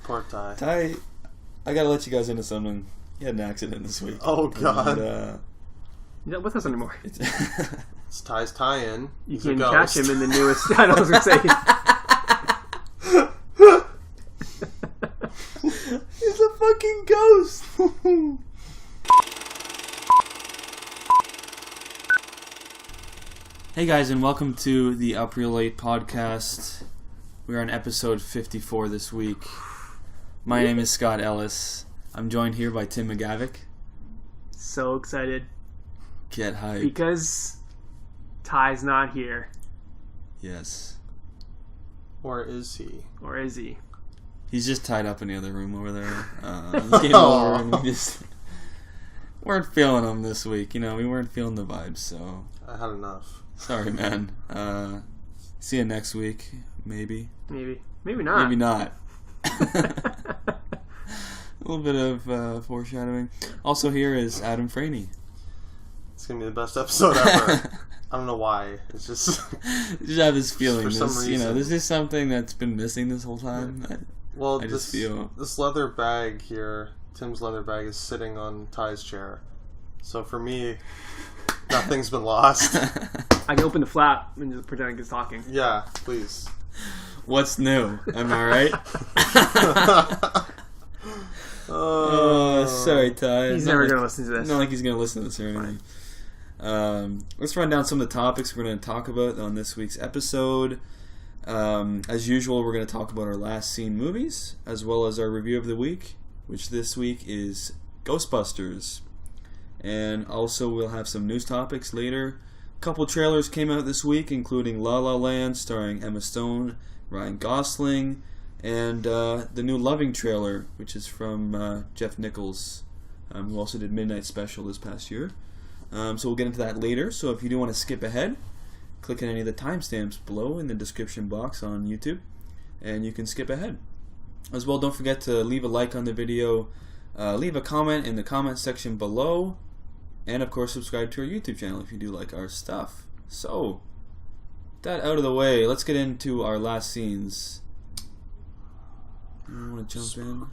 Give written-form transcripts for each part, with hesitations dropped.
Poor Ty. Ty, I gotta let you guys into something. He had an accident this week. Oh, God. He's not with us anymore. It's Ty's tie-in. You can catch him in the newest... I was going to say... He's a fucking ghost. Hey guys, and welcome to the Up Real Late podcast. We're on episode 54 this week. My name is Scott Ellis. I'm joined here by Tim McGavick. So excited. Get hyped. Because Ty's not here. Yes. Or is he? Or is he? He's just tied up in the other room over there. He came over and we just weren't feeling him this week. You know, we weren't feeling the vibes, so... I had enough. Sorry, man. See you next week, maybe. Maybe not. Maybe not. A little bit of foreshadowing. Also here is Adam Franey. It's going to be the best episode ever. I don't know why. It's just... Just have this feeling. For some reason. You know, this is something that's been missing this whole time. Yeah. I just feel... This leather bag here, Tim's leather bag, is sitting on Ty's chair. So for me, nothing's been lost. I can open the flap and just pretend he's talking. Yeah, please. What's new? Am I right? Oh, sorry, Ty. He's never going to listen to this. Not like he's going to listen to this or anything. Let's run down some of the topics we're going to talk about on this week's episode. As usual, we're going to talk about our last seen movies, as well as our review of the week, which this week is Ghostbusters. And also we'll have some news topics later. A couple trailers came out this week, including La La Land, starring Emma Stone, Ryan Gosling, and the new Loving trailer, which is from Jeff Nichols, who also did Midnight Special this past year. So we'll get into that later. So if you do want to skip ahead, click on any of the timestamps below in the description box on YouTube, and you can skip ahead. As well, don't forget to leave a like on the video, leave a comment in the comment section below, and of course subscribe to our YouTube channel if you do like our stuff. So, that out of the way, let's get into our last scenes. You want to jump in?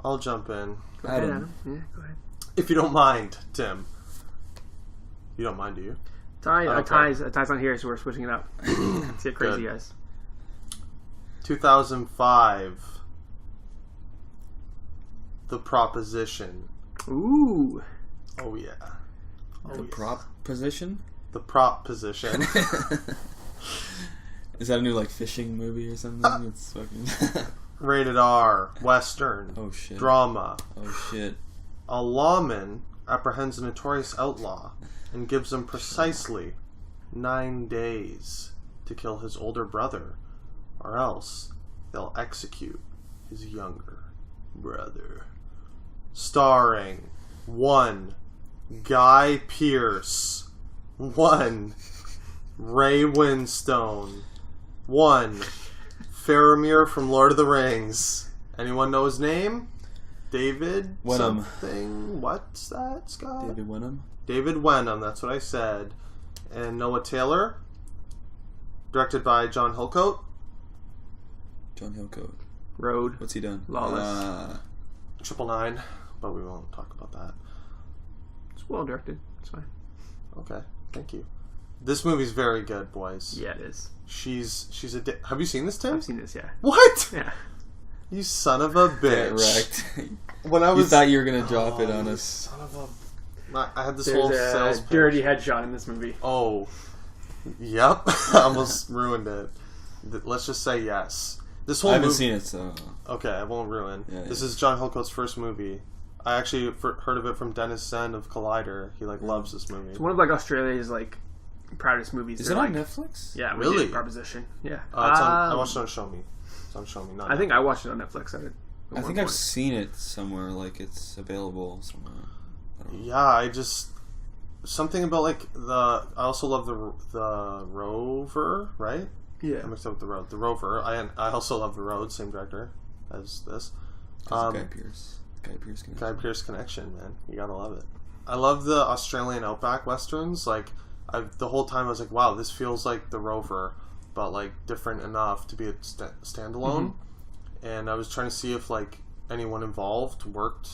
I'll jump in. Go ahead, Adam. Yeah, go ahead. If you don't mind, Tim. You don't mind, do you? Ty's not here, so we're switching it up. Let's get crazy, Good. guys. 2005. The Proposition. Ooh. Oh, yeah. The prop position? The Prop Position. Is that a new like fishing movie or something? It's fucking Rated R. Western. Oh shit. Drama. Oh shit. A lawman apprehends a notorious outlaw and gives him precisely 9 days to kill his older brother, or else they'll execute his younger brother. Starring 1. Guy Pearce, 1. Ray Winstone, 1. Faramir from Lord of the Rings. Anyone know his name? David Wenham. Something. What's that, Scott? David Wenham. David Wenham, that's what I said. And Noah Taylor. Directed by John Hillcoat. John Hillcoat. Road. What's he done? Lawless. 999, but we won't talk about that. It's well directed. It's fine. Okay, thank you. This movie's very good, boys. Yeah, it is. She's have you seen this, Tim? I've seen this, yeah. What? Yeah. You son of a Get bitch. wrecked. When I You was thought you were gonna drop it on you us. son of a... I had this There's whole a sales pitch. dirty headshot in this movie. Oh. Yep. I almost ruined it. Let's just say yes. This whole I haven't movie... seen it, so Okay, I won't ruin. Yeah, This yeah. is John Hillcoat's first movie. I actually heard of it from Dennis Sen of Collider. He loves this movie. It's one of Australia's proudest movies. is They're it on Netflix? Yeah, we Really? did Proposition. Yeah. It's on, I watched it on Show Me. It's on Show Me. Not I think Netflix. I watched it on Netflix. I think I've seen it somewhere. Like it's available somewhere. I don't know. Yeah, I just something about I also love the Rover, right? Yeah. I mixed up with the Road. The Rover. I also love The Road. Same director as this. Guy Pearce. Guy Pearce connection. Guy Pearce connection, man. You gotta love it. I love the Australian outback westerns. The whole time I was like, wow, this feels like The Rover, but different enough to be a standalone. and I was trying to see if like anyone involved worked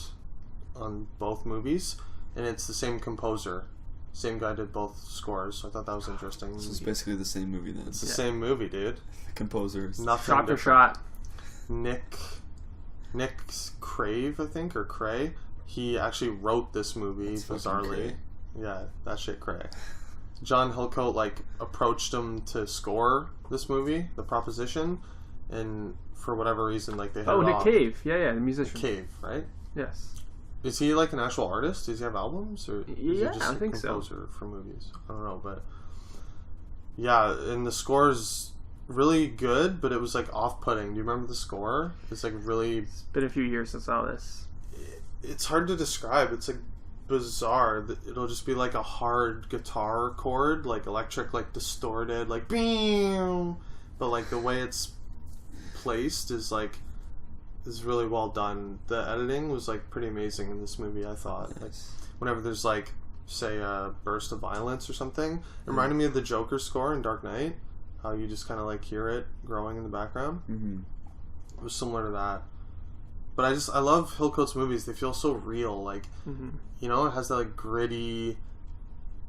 on both movies, and it's the same composer. Same guy did both scores, so I thought that was interesting. So it's basically the same movie then. It's the same movie, dude. The composers. Nothing Shot for different. shot. Nick Crave, I think, or Cray. He actually wrote this movie, That's fucking bizarrely. cray. Yeah, that shit cray. John Hillcoat like approached him to score this movie, The Proposition, and for whatever reason, like they hit it Nick off. Cave. Yeah, the musician. Cave, right? Yes. Is he like an actual artist? Does he have albums, or is he Yeah, just I a think so. composer for movies? I don't know, but yeah, and the score's really good, but it was like off-putting. Do you remember the score? It's like really. It's been a few years since I saw this. It's hard to describe. It's like bizarre. It'll just be like a hard guitar chord, like electric, like distorted, like bam. But like the way it's placed is really well done. The editing was like pretty amazing in this movie, I thought. Nice. Like whenever there's like say a burst of violence or something, it reminded me of the Joker score in Dark Knight. How you just kind of like hear it growing in the background. Mm-hmm. It was similar to that. But I love Hillcoat's movies. They feel so real. Like, you know, it has that like gritty.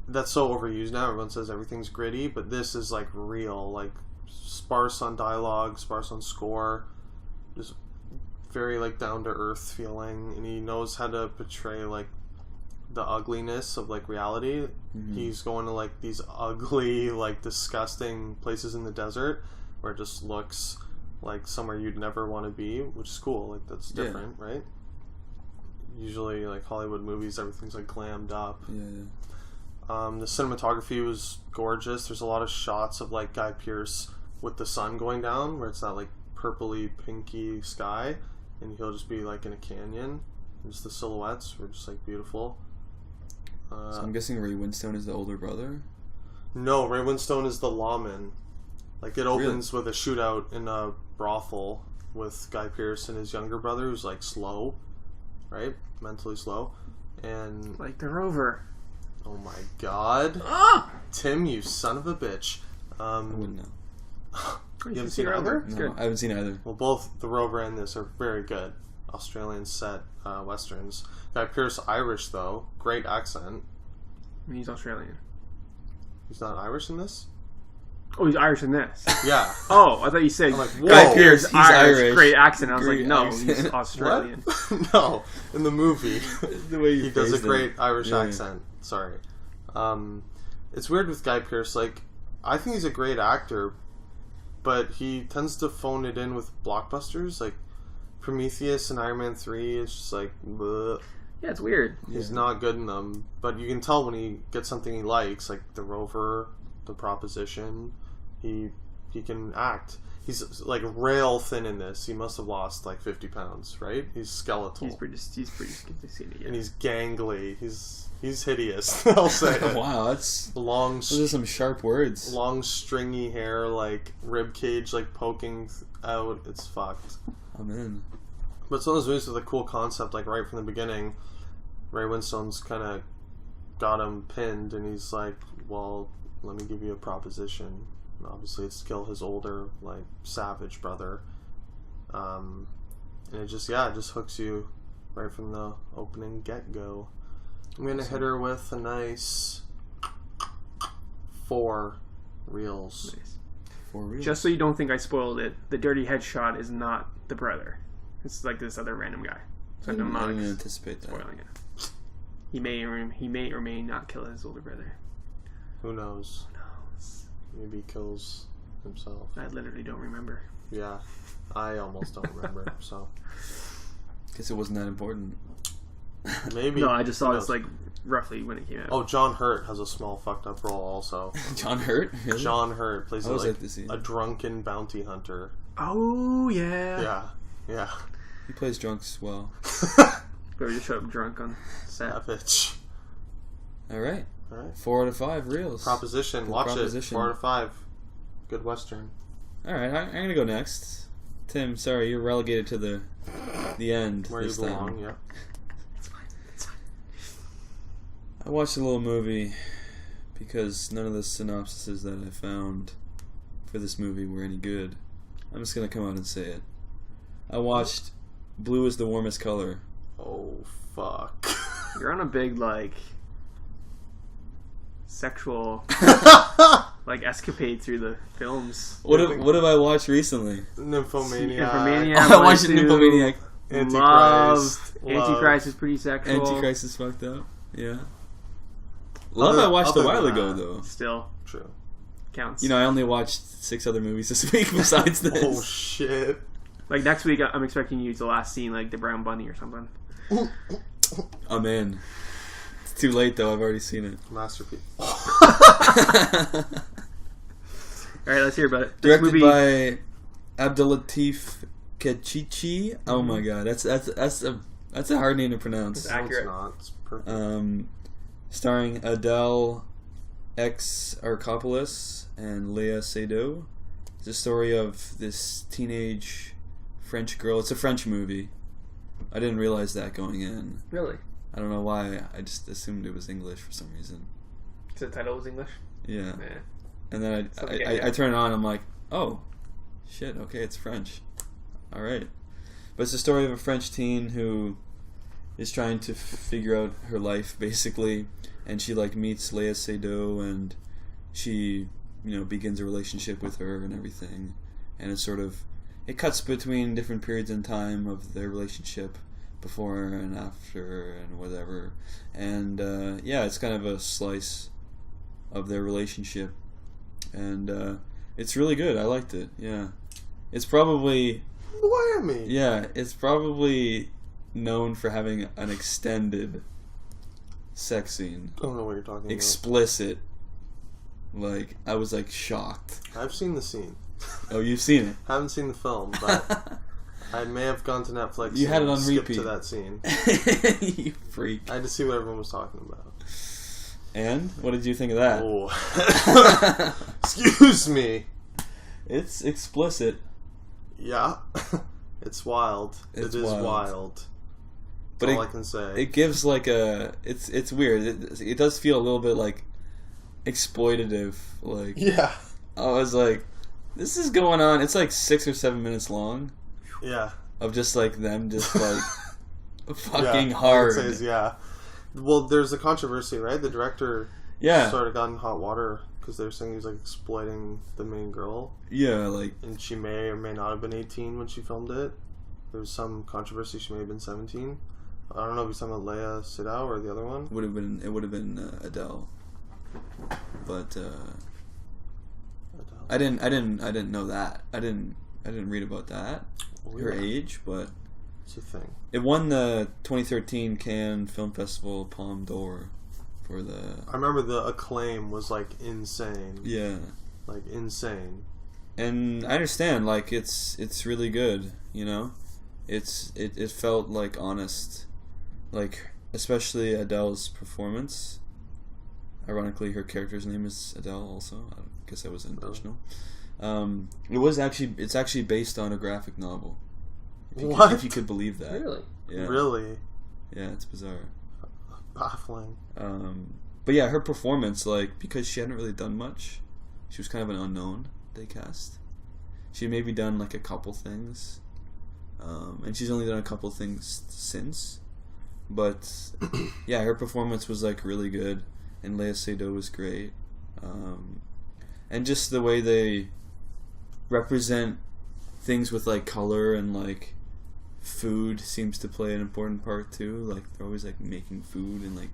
That's so overused now. Everyone says everything's gritty, but this is like real. Like sparse on dialogue, sparse on score, just very like down to earth feeling. And he knows how to portray like the ugliness of like reality. Mm-hmm. He's going to like these ugly, like disgusting places in the desert where it just looks like somewhere you'd never want to be, which is cool. Like that's different, right? Usually, like Hollywood movies, everything's like glammed up. Yeah. The cinematography was gorgeous. There's a lot of shots of like Guy Pearce with the sun going down, where it's that like purpley, pinky sky, and he'll just be like in a canyon. And just the silhouettes were just like beautiful. So I'm guessing Ray Winstone is the older brother? No, Ray Winstone is the lawman. Like it opens with a shootout in a brothel with Guy Pearce and his younger brother, who's like slow, right? Mentally slow, and Like the Rover. oh my god, Ah! Tim, you son of a bitch! I wouldn't know. You haven't seen either? It's No, good. I haven't seen either. Well, both The Rover and this are very good Australian set westerns. Guy Pearce Irish though, great accent. I mean, he's Australian. He's not Irish in this. Oh, he's Irish in this. Yeah. Oh, I thought you said I'm like, whoa. Guy Pearce, He's Irish, Irish. great accent. I was Great like, no, accent. he's Australian. What? No, in the movie. The way He does a phrased it. great Irish Yeah. accent. Sorry. It's weird with Guy Pearce. Like, I think he's a great actor, but he tends to phone it in with blockbusters. Like, Prometheus and Iron Man 3 is just like, bleh. Yeah, it's weird. He's not good in them. But you can tell when he gets something he likes, like The Rover, The Proposition, he can act. He's like rail thin in this. He must have lost like 50 pounds, right? He's skeletal. He's pretty skinny. Yeah. And he's gangly. He's hideous. I'll say it. Wow, those Long, are some sharp words. long stringy hair, like rib cage, like poking out. It's fucked. I'm in. But some of those movies with a cool concept, like right from the beginning, Ray Winstone's kind of got him pinned, and he's like, "Well, let me give you a proposition." And obviously, it's to kill his older, like savage brother. And it just hooks you right from the opening get go. I'm gonna hit her with a nice 4 reels. Nice. For real. Just so you don't think I spoiled it, the dirty headshot is not the brother. It's like this other random guy. So I'm I not didn't anticipate that. spoiling it. He may or may not kill his older brother. Who knows? Who knows? Maybe he kills himself. I literally don't remember. Yeah, I almost don't remember. So Guess it wasn't that important. maybe. No, I just saw who this knows? like roughly when it came out. Oh, John Hurt has a small fucked up role also. John Hurt? Really? John Hurt plays I always like like to see a it. drunken bounty hunter. Oh, yeah. Yeah, yeah. He plays drunks well. But we just showed up drunk on set. Savage. Alright. All right. 4 out of 5 reels. Proposition. Good Watch Proposition. it. 4 out of 5. Good Western. Alright, I'm gonna go next. Tim, sorry, you're relegated to the end Where you this belong. time. Yeah. It's fine. It's fine. I watched a little movie because none of the synopsises that I found for this movie were any good. I'm just gonna come out and say it. I watched Blue is the Warmest Color. Oh, fuck. You're on a big, like, sexual, like, escapade through the films. What have I watched recently? Nymphomaniac. I watched Nymphomaniac. Antichrist. Antichrist is pretty sexual. Antichrist is fucked up. Yeah. Love I watched a while ago, though. Still. True. Counts. You know, I only watched 6 other movies this week besides this. Oh, shit. Like, next week, I'm expecting you to last scene, like, the Brown Bunny or something. I'm in. It's too late, though. I've already seen it. Masterpiece. Alright, let's hear about it. Directed by Abdelatif Kechichi. Oh my god, that's a hard name to pronounce. It's accurate. No, it's not. It's perfect. Starring Adele Arcopoulos and Léa Seydoux. It's a story of this teenage French girl. It's a French movie. I didn't realize that going in. Really? I don't know why. I just assumed it was English for some reason. So the title was English? Yeah. Yeah. And then I turn it on and I'm like, oh, shit, okay, it's French. Alright. But it's the story of a French teen who is trying to figure out her life, basically. And she, like, meets Léa Seydoux and she, you know, begins a relationship with her and everything. And it's sort of... It cuts between different periods in time of their relationship, before and after and whatever. And, yeah, it's kind of a slice of their relationship. And it's really good. I liked it, yeah. It's probably... Whammy! Yeah, it's probably known for having an extended sex scene. I don't know what you're talking Explicit. Like, I was, like, shocked. about. I've seen the scene. Oh, you've seen it? I haven't seen the film, but I may have gone to Netflix You had it on skipped repeat. to that scene. You freak. I had to see what everyone was talking about. And? What did you think of that? Oh. Excuse me. It's explicit. Yeah. It's wild. It's It is wild. wild. But That's all I can say. It gives like a... It's weird. It does feel a little bit like exploitative. Like, Yeah. I was like, this is going on. It's like 6 or 7 minutes long. Yeah. Of just like them just like fucking Yeah, hard. I would say is, yeah. Well, there's a controversy, right? The director sort of got in hot water because they were saying he was like exploiting the main girl. Yeah, like... And she may or may not have been 18 when she filmed it. There was some controversy. She may have been 17. I don't know if you're talking about Léa Seydoux or the other one. It would have been Adele. But I didn't know that. I didn't read about that. Her age, but it's a thing. It won the 2013 Cannes Film Festival Palme d'Or for the... I remember the acclaim was like insane. Yeah. Like insane. And I understand, like it's really good, you know? It felt like honest. Like, especially Adele's performance. Ironically, her character's name is Adele also. I guess that was intentional. It's actually based on a graphic novel. If you could believe that. Really? Yeah. Really? Yeah, it's bizarre. Baffling. But yeah, her performance, like, because she hadn't really done much, she was kind of an unknown, they cast. She had maybe done like a couple things. And she's only done a couple things since. But yeah, her performance was like really good. And Léa Seydoux was great. And just the way they represent things with like color and like food seems to play an important part too. Like they're always like making food and like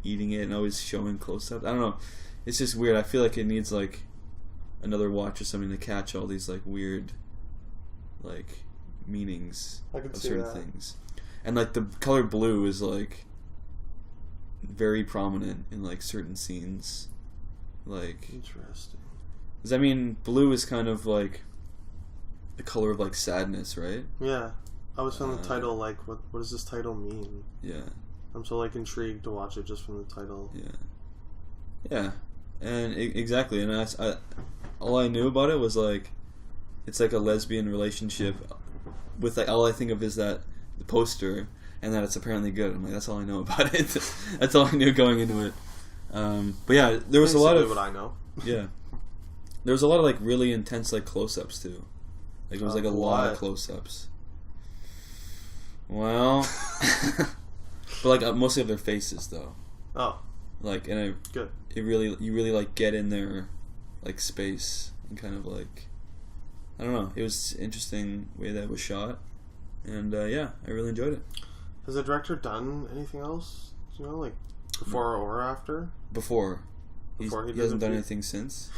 eating it and always showing close-ups. I don't know. It's just weird. I feel like it needs like another watch or something to catch all these like weird like meanings of certain things. And like the color blue is like very prominent in like certain scenes. Like, interesting. Because I mean, blue is kind of like the color of like sadness, right? Yeah. I was on the title like, what does this title mean? Yeah. I'm so like intrigued to watch it just from the title. Yeah. Yeah. And exactly. And all I knew about it was like, it's like a lesbian relationship with like, all I think of is that the poster and that it's apparently good. I'm like, that's all I know about it. That's all I knew going into it. But yeah, there was a lot of what I know. Yeah, there was a lot of like really intense like close-ups too. Like it was like a lot of close-ups. Well, but like mostly of their faces though. Oh, like and good. You really like get in their like space and kind of like I don't know. It was an interesting way that it was shot, and yeah, I really enjoyed it. Has the director done anything else? You know, like before or after? Before he hasn't done anything anything since.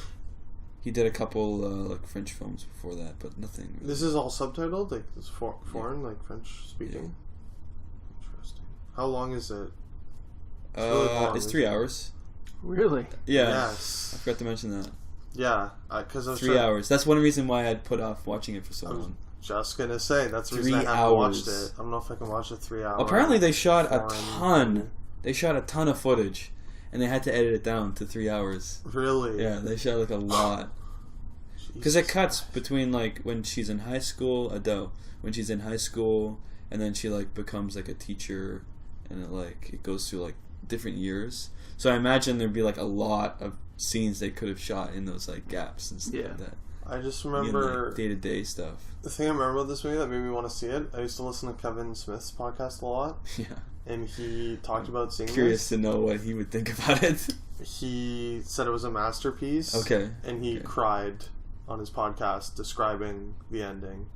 He did a couple like French films before that, but nothing. Really. This is all subtitled, like it's foreign, like French speaking. Yeah. Interesting. How long is it? It's really long, it's 3 hours. Really? Yeah. Yes. I forgot to mention that. Yeah, because I was 3 hours. That's one reason why I'd put off watching it for so long. Just gonna say that's the reason I haven't watched it. I don't know if I can watch a 3 hour. Apparently, they shot a ton. Movie. They shot a ton of footage, and they had to edit it down to 3 hours. Really? Yeah, they shot like a lot. Because it cuts between like when she's in high school, when she's in high school, and then she like becomes like a teacher, and it goes through like different years. So I imagine there'd be like a lot of scenes they could have shot in those like gaps and stuff like that. I just remember like, day-to-day stuff. The thing I remember about this movie that made me want to see it, I used to listen to Kevin Smith's podcast a lot. Yeah. And he talked about seeing Curious to know what he would think about it. He said it was a masterpiece. Okay. And he cried on his podcast describing the ending.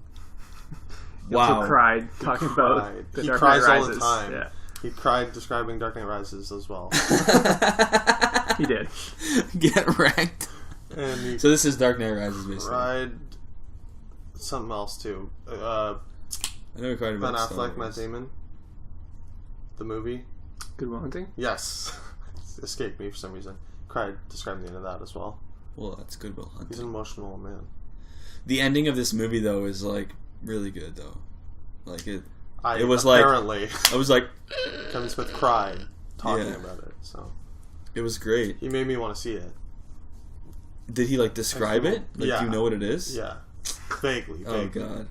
Wow. He cried talking about the he Dark cries Knight all Rises. the time. Yeah. He cried describing Dark Knight Rises as well. He did. Get wrecked. And he so this is Dark Knight Rises, basically. Cried something else too. I know he cried about Ben Affleck, Matt Damon. The movie. Good Will Hunting? Yes. It escaped me for some reason. Cried describing the end of that as well. Well, that's Good Will Hunting. He's an emotional man. The ending of this movie, though, is like really good, though. Like it was apparently, like I was like Kevin Smith cried talking about it. So it was great. He made me want to see it. Did he like describe it? Like, do you know what it is? Yeah, vaguely. Oh god,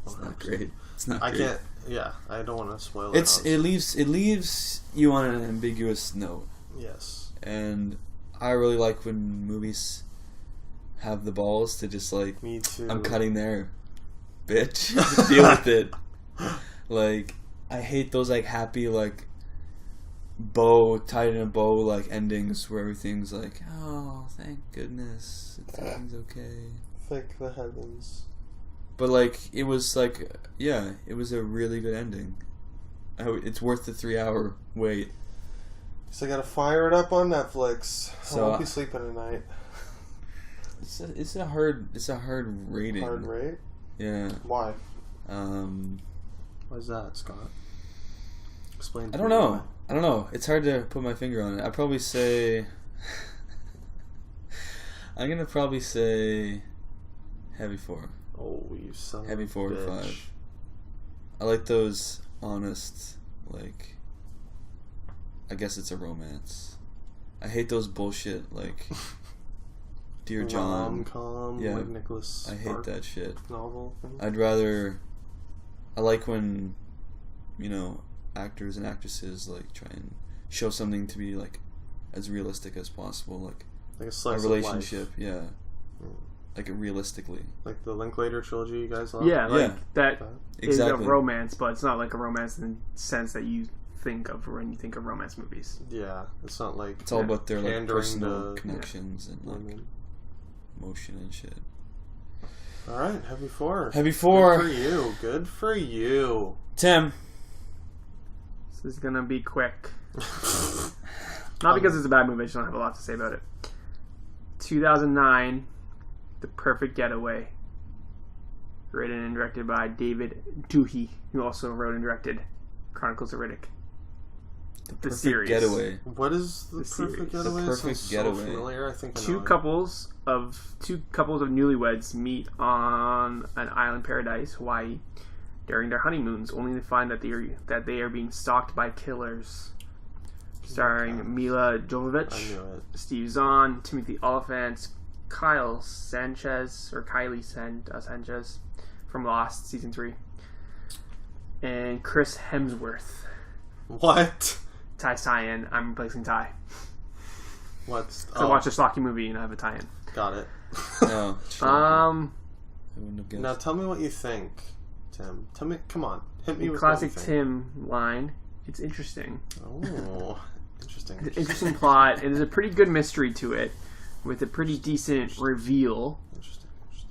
it's not great. It's not. Great. I can't. Yeah, I don't want to spoil it. It leaves you on an ambiguous note. Yes. And I really like when movies have the balls to just like, me too. I'm cutting there, bitch. Deal with it. Like, I hate those like happy like tied in a bow like endings where everything's like, oh, thank goodness, everything's okay. Thank the heavens. But like, it was like, yeah, it was a really good ending. It's worth the 3 hour wait. So I gotta fire it up on Netflix. So, I won't be sleeping tonight. It's a hard rating. Hard rate? Yeah. Why? Why is that, Scott? Explain. I don't know. It's hard to put my finger on it. I'd probably say. I'm gonna probably say heavy 4. Oh, you son heavy of 4 a or bitch. 5. I like those honest, like. I guess it's a romance. I hate those bullshit like. Dear John. Rom-com, yeah, like Nicholas. I hate that shit. Novel thing. I'd rather. I like when, actors and actresses like try and show something to be like as realistic as possible, like a slice relationship. Of life. Yeah, like realistically. Like the Linklater trilogy, you guys love. Yeah, that exactly. is a romance, but it's not like a romance in the sense that you think of when you think of romance movies. Yeah, it's not like it's all about their like personal to, connections and like emotion and shit. All right, heavy 4. Heavy 4. Good for you. Good for you, Tim. This is gonna be quick. Not because it's a bad movie. I just don't have a lot to say about it. 2009, The Perfect Getaway. Written and directed by David Doohy, who also wrote and directed Chronicles of Riddick. The Perfect series. Getaway. What is the Perfect Getaway? The Perfect Getaway. So familiar. I think I know Two couples of newlyweds meet on an island paradise, Hawaii, during their honeymoons, only to find that they are being stalked by killers. Starring Mila Jovovich, Steve Zahn, Timothy Olyphant, Kylie Sanchez from Lost season 3, and Chris Hemsworth. What? Ty's tie-in. I'm replacing Ty. What? I watched a Slocky movie and I have a tie-in. Got it. No. Now tell me what you think. Tim, tell me, come on, hit me The with classic anything. Tim line. It's interesting. Oh, interesting. It's an interesting plot. And there's a pretty good mystery to it, with a pretty decent reveal. Interesting.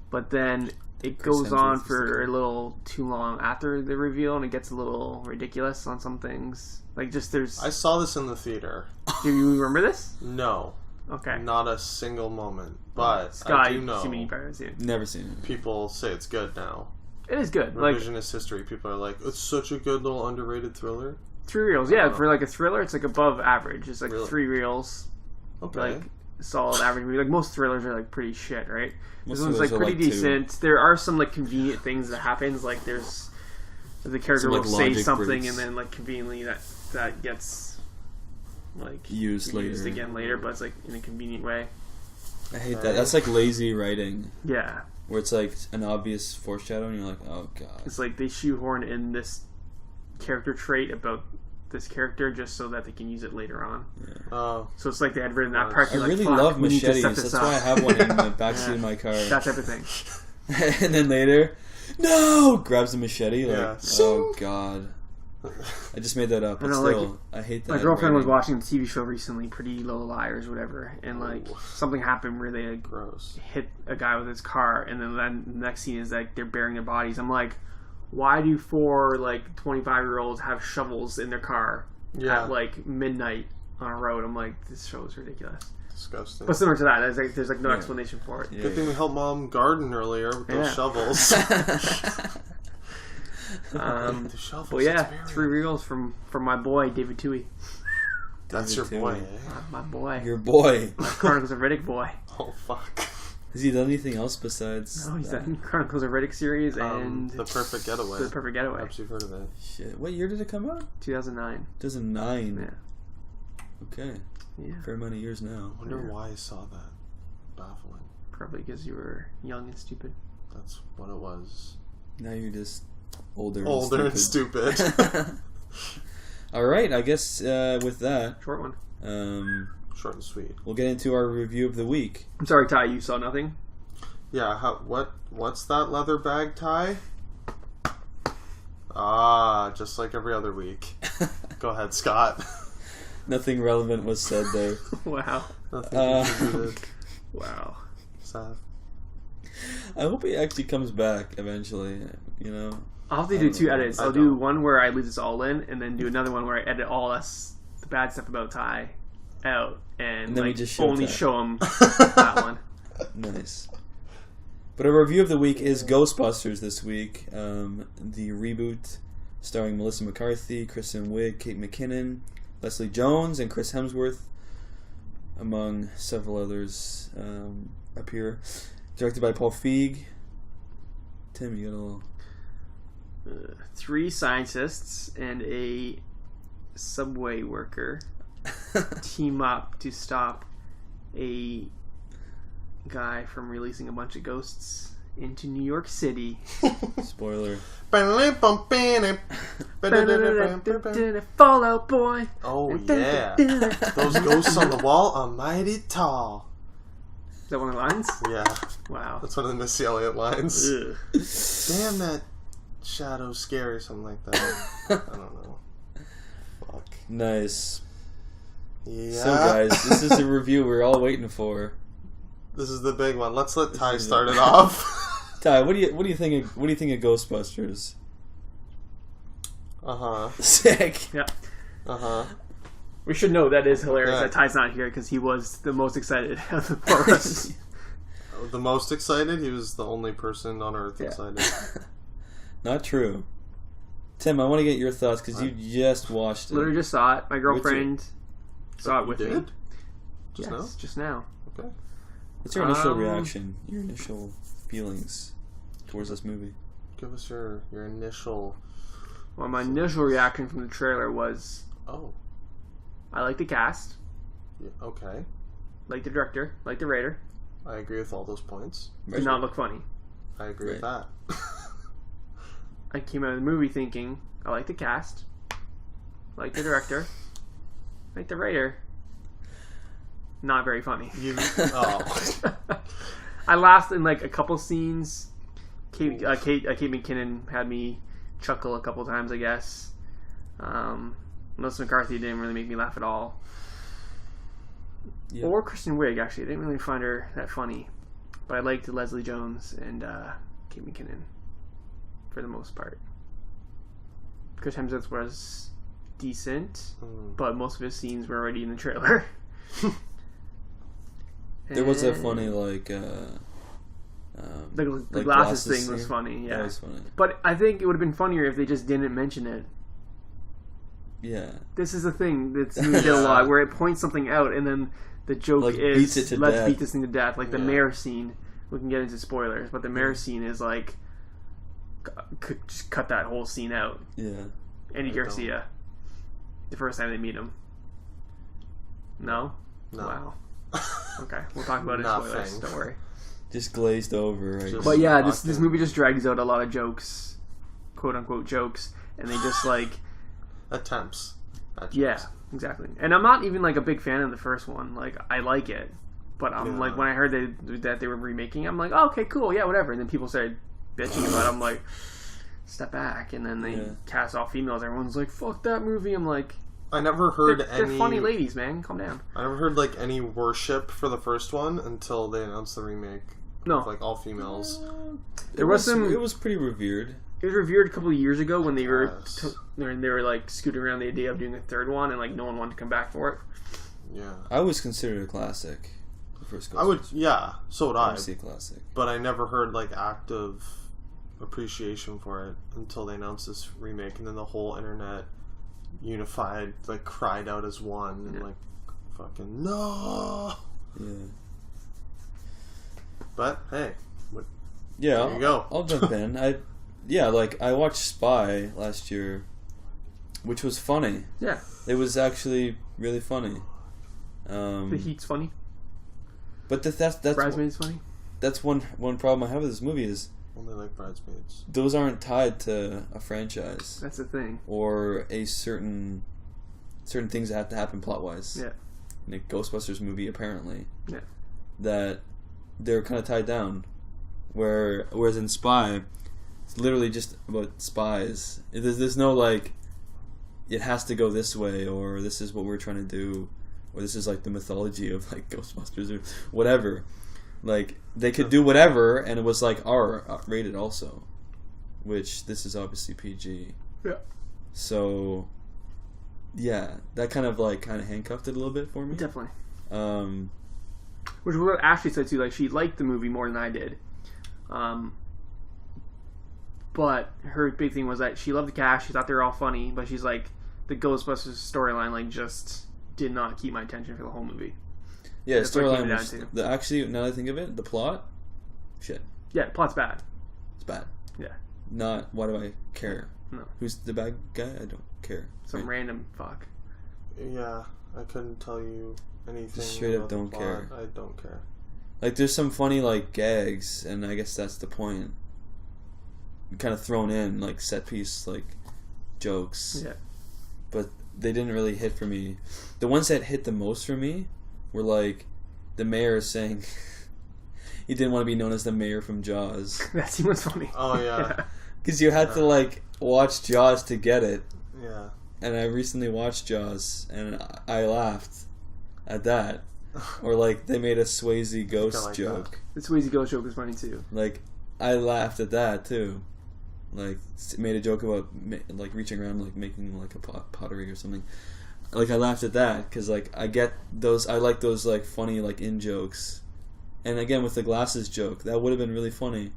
But then it goes on for a little too long after the reveal, and it gets a little ridiculous on some things. Like, just there's... I saw this in the theater. Do you remember this? No. Okay. Not a single moment. But Scott, I do know you've probably seen it. Never seen it. people say it's good now. It is good. Revisionist history. People are like, it's such a good little underrated thriller. 3 reels. Yeah, for like a thriller, it's like above average. It's like Really? 3 reels. Okay. Like, solid average movie. Like, most thrillers are like pretty shit, right? Most This one's like thrillers are, pretty like, decent. There are some like convenient things that happens. Like, there's the character Some, like, will say logic something, breaks. and then like conveniently that gets like Used later. again later, but it's like in a convenient way. I hate that. That's like lazy writing, Yeah, where it's like an obvious foreshadow, and you're like, oh god. it's like they shoehorn in this character trait about this character just so that they can use it later on. Oh. So it's like they had written that part. I like, really fuck, love we need to machetes. set this That's why I up. have one in the backseat of my car. That type of thing. And then later, no! Grabs the machete. Like, Yeah. oh god. I just made that up, but I know, still, I hate that. My girlfriend was writing. watching a TV show recently, Pretty Little Liars, whatever, and like something happened where they like, Gross. hit a guy with his car, and then the next scene is like they're burying their bodies. I'm like, why do 4 like 25-year-olds have shovels in their car at like midnight on a road? I'm like, this show is ridiculous. Disgusting. But similar to that, there's like no explanation for it. Yeah. Good thing we helped Mom garden earlier with those shovels. The shovels. Well, yeah, it's 3 reels from my boy David Toohey, That's your David boy, Toohey. eh? my boy, Your boy. my Chronicles of Riddick boy. Oh, fuck. Has he done anything else besides? Oh, he's that? done Chronicles of Riddick series and The Perfect Getaway. The Perfect Getaway, Perhaps you've heard of it. Shit. What year did it come out? 2009. 2009. Yeah, Okay. yeah. Fair amount of years now. I wonder why I saw that. Baffling. Probably because you were young and stupid. That's what it was. Now you're just older. Older and stupid. All right. I guess with that, Short one. Short and sweet. we'll get into our review of the week. I'm sorry, Ty, you saw nothing? Yeah, what's that leather bag tie? Ah, just like every other week. Go ahead, Scott. Nothing relevant was said there. Wow. Nothing contributed. Wow. Sad. I hope he actually comes back eventually. You know. I'll have to do 2 edits. I I'll do don't. one where I leave this all in, and then do another one where I edit all the bad stuff about Ty out, and then we like, just show only Ty. show him that one. Nice. But our review of the week is Ghostbusters this week. The reboot starring Melissa McCarthy, Kristen Wiig, Kate McKinnon, Leslie Jones, and Chris Hemsworth, among several others appear. Directed by Paul Feig. Tim, you got a little... 3 scientists and a subway worker team up to stop a guy from releasing a bunch of ghosts into New York City. Spoiler. Fallout Boy. Oh yeah, those ghosts on the wall are mighty tall. Is that one of the lines? Yeah, Wow. that's one of the Missy Elliott lines. Ugh. Damn, that shadow's scary, or something like that. I don't know. Fuck. Nice. Yeah. So guys, this is the review we're all waiting for. This is the big one. Let's let Ty is start it. it off. Ty, what do you think of Ghostbusters? Sick. Yeah. Uh-huh. We should know that is hilarious Yeah. that Ty's not here because he was the most excited of the 4 of us. The most excited? He was the only person on Earth Yeah. excited. Not true. Tim, I want to get your thoughts because you just watched it. Literally just saw it. My girlfriend saw it with You me. did? Just Yes, now? just now. Okay. What's your initial Um, reaction? Your initial feelings towards this movie? Give us your initial... Well, my initial reaction from the trailer was, Oh. I like the cast, Yeah, okay. like the director, like the writer. I agree with all those points. Did not look funny. I agree with that. I came out of the movie thinking, I like the cast, like the director, like the writer. Not very funny. Oh. I laughed in like a couple scenes, Kate McKinnon had me chuckle a couple times, I guess. Melissa McCarthy didn't really make me laugh at all. Yep. Or Kristen Wiig, actually. I didn't really find her that funny. But I liked Leslie Jones and Kate McKinnon for the most part. Chris Hemsworth was decent, but most of his scenes were already in the trailer. There was a funny, the glasses thing was funny, yeah. That was funny. But I think it would have been funnier if they just didn't mention it. Yeah. This is the thing that's you get a lot, where it points something out, and then the joke is, let's beat this thing to death. Like the mayor scene, we can get into spoilers, but the mayor scene is like, could just cut that whole scene out. Yeah. Andy Garcia. The first time they meet him. No? No. Wow. Okay, we'll talk about it in spoilers, don't worry. Just glazed over, right? But yeah, this movie just drags out a lot of jokes, quote unquote jokes, and they just like attempts. Yeah, exactly. And I'm not even like a big fan of the first one. Like I like it, but I'm like when I heard that they were remaking, I'm like, oh, okay, cool, yeah, whatever. And then people started bitching about it. I'm like, step back. And then they cast all females. Everyone's like, fuck that movie. I'm like, I never heard they're funny ladies, man. Calm down. I never heard like any worship for the first one until they announced the remake. No, with, like all females. There was some. It was pretty revered. It was revered a couple of years ago when they were they were like scooting around the idea of doing a third one, and like no one wanted to come back for it. Yeah, I always considered it a classic. The first Ghostbusters. I would, so would I. Obviously a classic, but I never heard like active appreciation for it until they announced this remake, and then the whole internet unified, like cried out as one, and like fucking no. Yeah. But hey, there you go. I'll jump in. I watched Spy last year, which was funny. Yeah, it was actually really funny. The Heat's funny, but that's Bridesmaids funny. That's one problem I have with this movie is only like Bridesmaids. Those aren't tied to a franchise. That's the thing. Or a certain things that have to happen plot wise. Yeah. In a Ghostbusters movie, apparently. Yeah. That they're kind of tied down. Whereas in Spy, it's literally just about spies. There's no like, it has to go this way, or this is what we're trying to do, or this is like the mythology of like Ghostbusters or whatever. Like they could do whatever, and it was like R rated also, which this is obviously PG. Yeah. So, yeah, that kind of handcuffed it a little bit for me. Definitely. Which is what Ashley said too. Like she liked the movie more than I did. But her big thing was that she loved the cast. She thought they were all funny, but she's like the Ghostbusters storyline like just did not keep my attention for the whole movie. Yeah, storyline was actually, now that I think of it, the plot, shit. Yeah, the plot's bad. It's bad. Yeah. Not why do I care? No. Who's the bad guy? I don't care. Some random fuck. Yeah, I couldn't tell you anything. Just straight up don't care. I don't care. Like there's some funny like gags, and I guess that's the point. Kind of thrown in like set piece like jokes. Yeah. But they didn't really hit for me. The ones that hit the most for me were like the mayor saying he didn't want to be known as the mayor from Jaws. That scene was funny. Oh yeah. Because you had to like watch Jaws to get it. Yeah. And I recently watched Jaws and I laughed at that. Or like they made a Swayze ghost joke. The Swayze ghost joke was funny too. Like I laughed at that too. Like made a joke about like reaching around like making like a pottery or something. Like I laughed at that because like I get those. I like those like funny like in jokes. And again with the glasses joke, that would have been really funny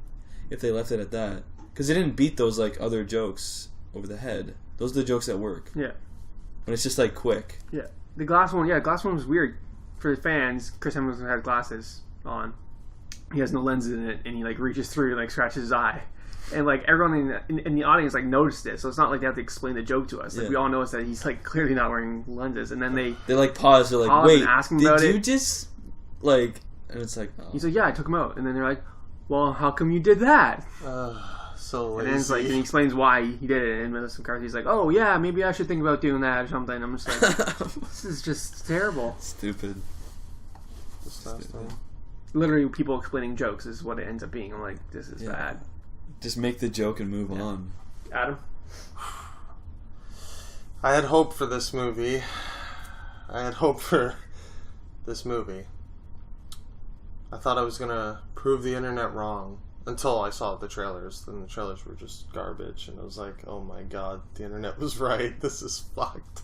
if they left it at that. Because they didn't beat those like other jokes over the head. Those are the jokes that work. Yeah. When it's just like quick. Yeah. The glass one was weird. For the fans, Chris Hemsworth has glasses on. He has no lenses in it, and he like reaches through and like scratches his eye. And like everyone in the audience like noticed it, so it's not like they have to explain the joke to us. Like we all noticed that he's like clearly not wearing lenses, and then they like pause. They're like, "Wait, ask him about did you just like?" And it's like, oh. He's like, "Yeah, I took him out." And then they're like, "Well, how come you did that?" So lazy. And then it's like, and he explains why he did it. And Melissa McCarthy's like, "Oh yeah, maybe I should think about doing that or something." I'm just like, this is just terrible. Stupid. Literally Literally, people explaining jokes is what it ends up being. I'm like, this is bad. Just make the joke and move on. Adam? I had hope for this movie. I thought I was gonna prove the internet wrong until I saw the trailers. Then the trailers were just garbage, and I was like, "Oh my god, the internet was right. This is fucked."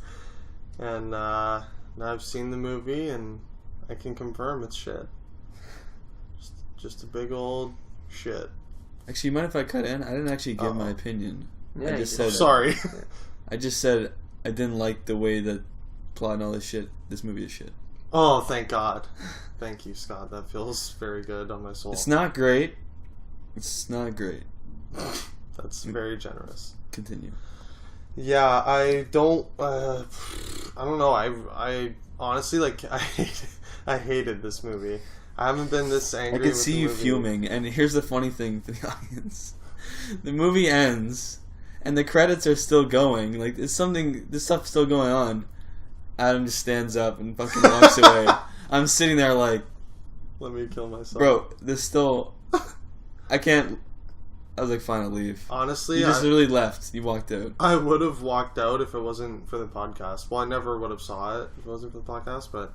And now I've seen the movie, and I can confirm it's shit. Just a big old shit. Actually, you mind if I cut in? I didn't actually give my opinion. Yeah, I just said. Sorry. I just said I didn't like the way that plot and all this shit. This movie is shit. Oh, thank God. Thank you, Scott. That feels very good on my soul. It's not great. That's very generous. Continue. Yeah, I don't know. I honestly, like, I hated this movie. I haven't been this angry. I could see you fuming, and here's the funny thing for the audience: the movie ends, and the credits are still going. Like, this stuff's still going on. Adam just stands up and fucking walks away. I'm sitting there like, let me kill myself, bro. This still, I can't. I was like, fine, I'll leave. Honestly, you just literally left. You walked out. I would have walked out if it wasn't for the podcast. Well, I never would have saw it if it wasn't for the podcast, but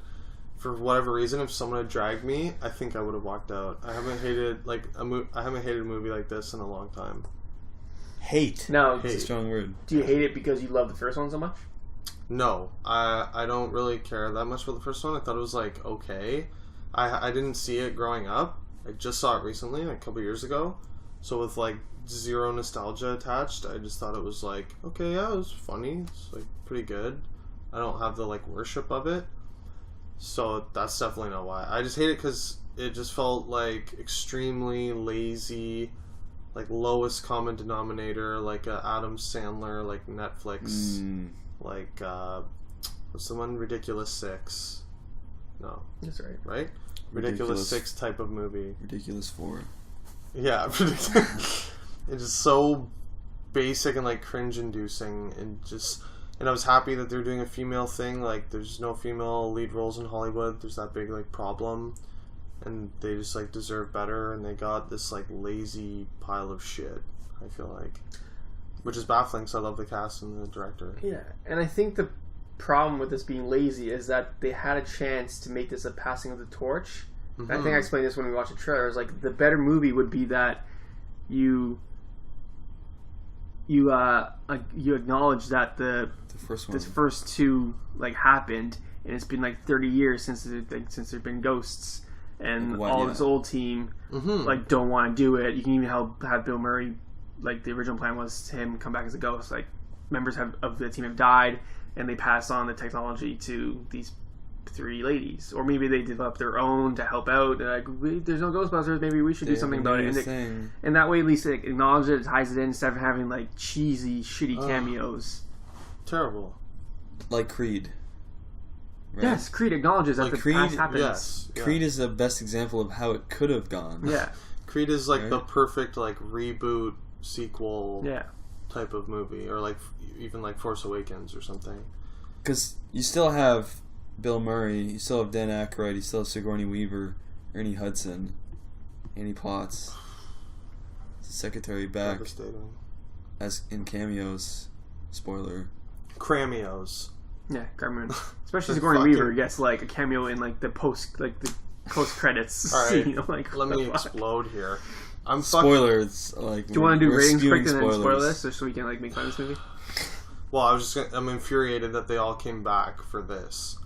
for whatever reason, if someone had dragged me, I think I would have walked out. I haven't hated a movie like this in a long time. Hate. No, it's a strong word. Do you hate it because you love the first one so much? No, I don't really care that much about the first one. I thought it was like okay. I didn't see it growing up. I just saw it recently, like a couple years ago. So with like zero nostalgia attached, I just thought it was like okay, yeah, it was funny. It's like pretty good. I don't have the like worship of it. So that's definitely not why. I just hate it because it just felt like extremely lazy, like lowest common denominator, like a Adam Sandler, like Netflix, like what's the one? Ridiculous 6. No, that's right. Right? Ridiculous 6 type of movie. Ridiculous 4. Yeah, it's just so basic and like cringe-inducing, and I was happy that they're doing a female thing. Like, there's no female lead roles in Hollywood. There's that big like problem, and they just like deserve better. And they got this like lazy pile of shit. I feel like, which is baffling because I love the cast and the director. Yeah, and I think the problem with this being lazy is that they had a chance to make this a passing of the torch. Mm-hmm. I think I explained this when we watched the trailer. It's like the better movie would be that you acknowledge that the first two like happened, and it's been like 30 years since there's been ghosts, and this old team like don't want to do it. You can even have Bill Murray, like the original plan was him come back as a ghost. Like members of the team have died, and they pass on the technology to these 3 ladies, or maybe they develop their own to help out. They're like, there's no Ghostbusters, maybe we should do something about it. And that way, at least it acknowledges it, ties it in, instead of having like cheesy, shitty cameos. Terrible. Like Creed. Right? Yes, Creed acknowledges that the past happens. Yes, Creed is the best example of how it could have gone. Yeah, Creed is like the perfect like reboot sequel type of movie, or like even like Force Awakens or something. Because you still have Bill Murray, you still have Dan Aykroyd, you still have Sigourney Weaver, Ernie Hudson, Annie Potts, Secretary back as in cameos. Spoiler. Cameos. Yeah, cameos. Especially Sigourney Weaver gets like a cameo in like the post credits scene. Like, let me explode here. Spoilers. Like, do you want to do ratings quick and then spoil this, so we can like make fun of this movie? Well, I'm infuriated that they all came back for this.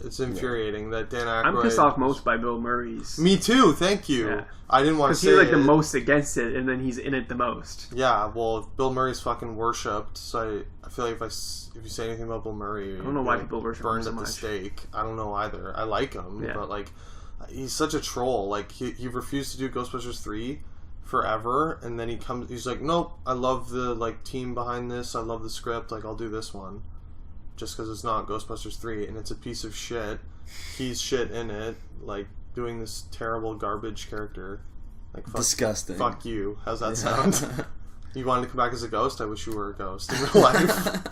It's infuriating that Dan Aykroyd... I'm pissed off most by Bill Murray's... Me too, thank you. Yeah. I didn't want to say it. Because he's like the most against it, and then he's in it the most. Yeah, well, Bill Murray's fucking worshipped, so I feel like if you say anything about Bill Murray... I don't know why people worship him so much. Burned at the stake. I don't know either. I like him, but like, he's such a troll. Like, he refused to do Ghostbusters 3 forever, and then he's like, nope, I love the like team behind this, I love the script, like I'll do this one. Just because it's not Ghostbusters 3, and it's a piece of shit. He's shit in it, like doing this terrible garbage character. Like disgusting. Fuck you. How's that sound? You wanted to come back as a ghost? I wish you were a ghost in real life.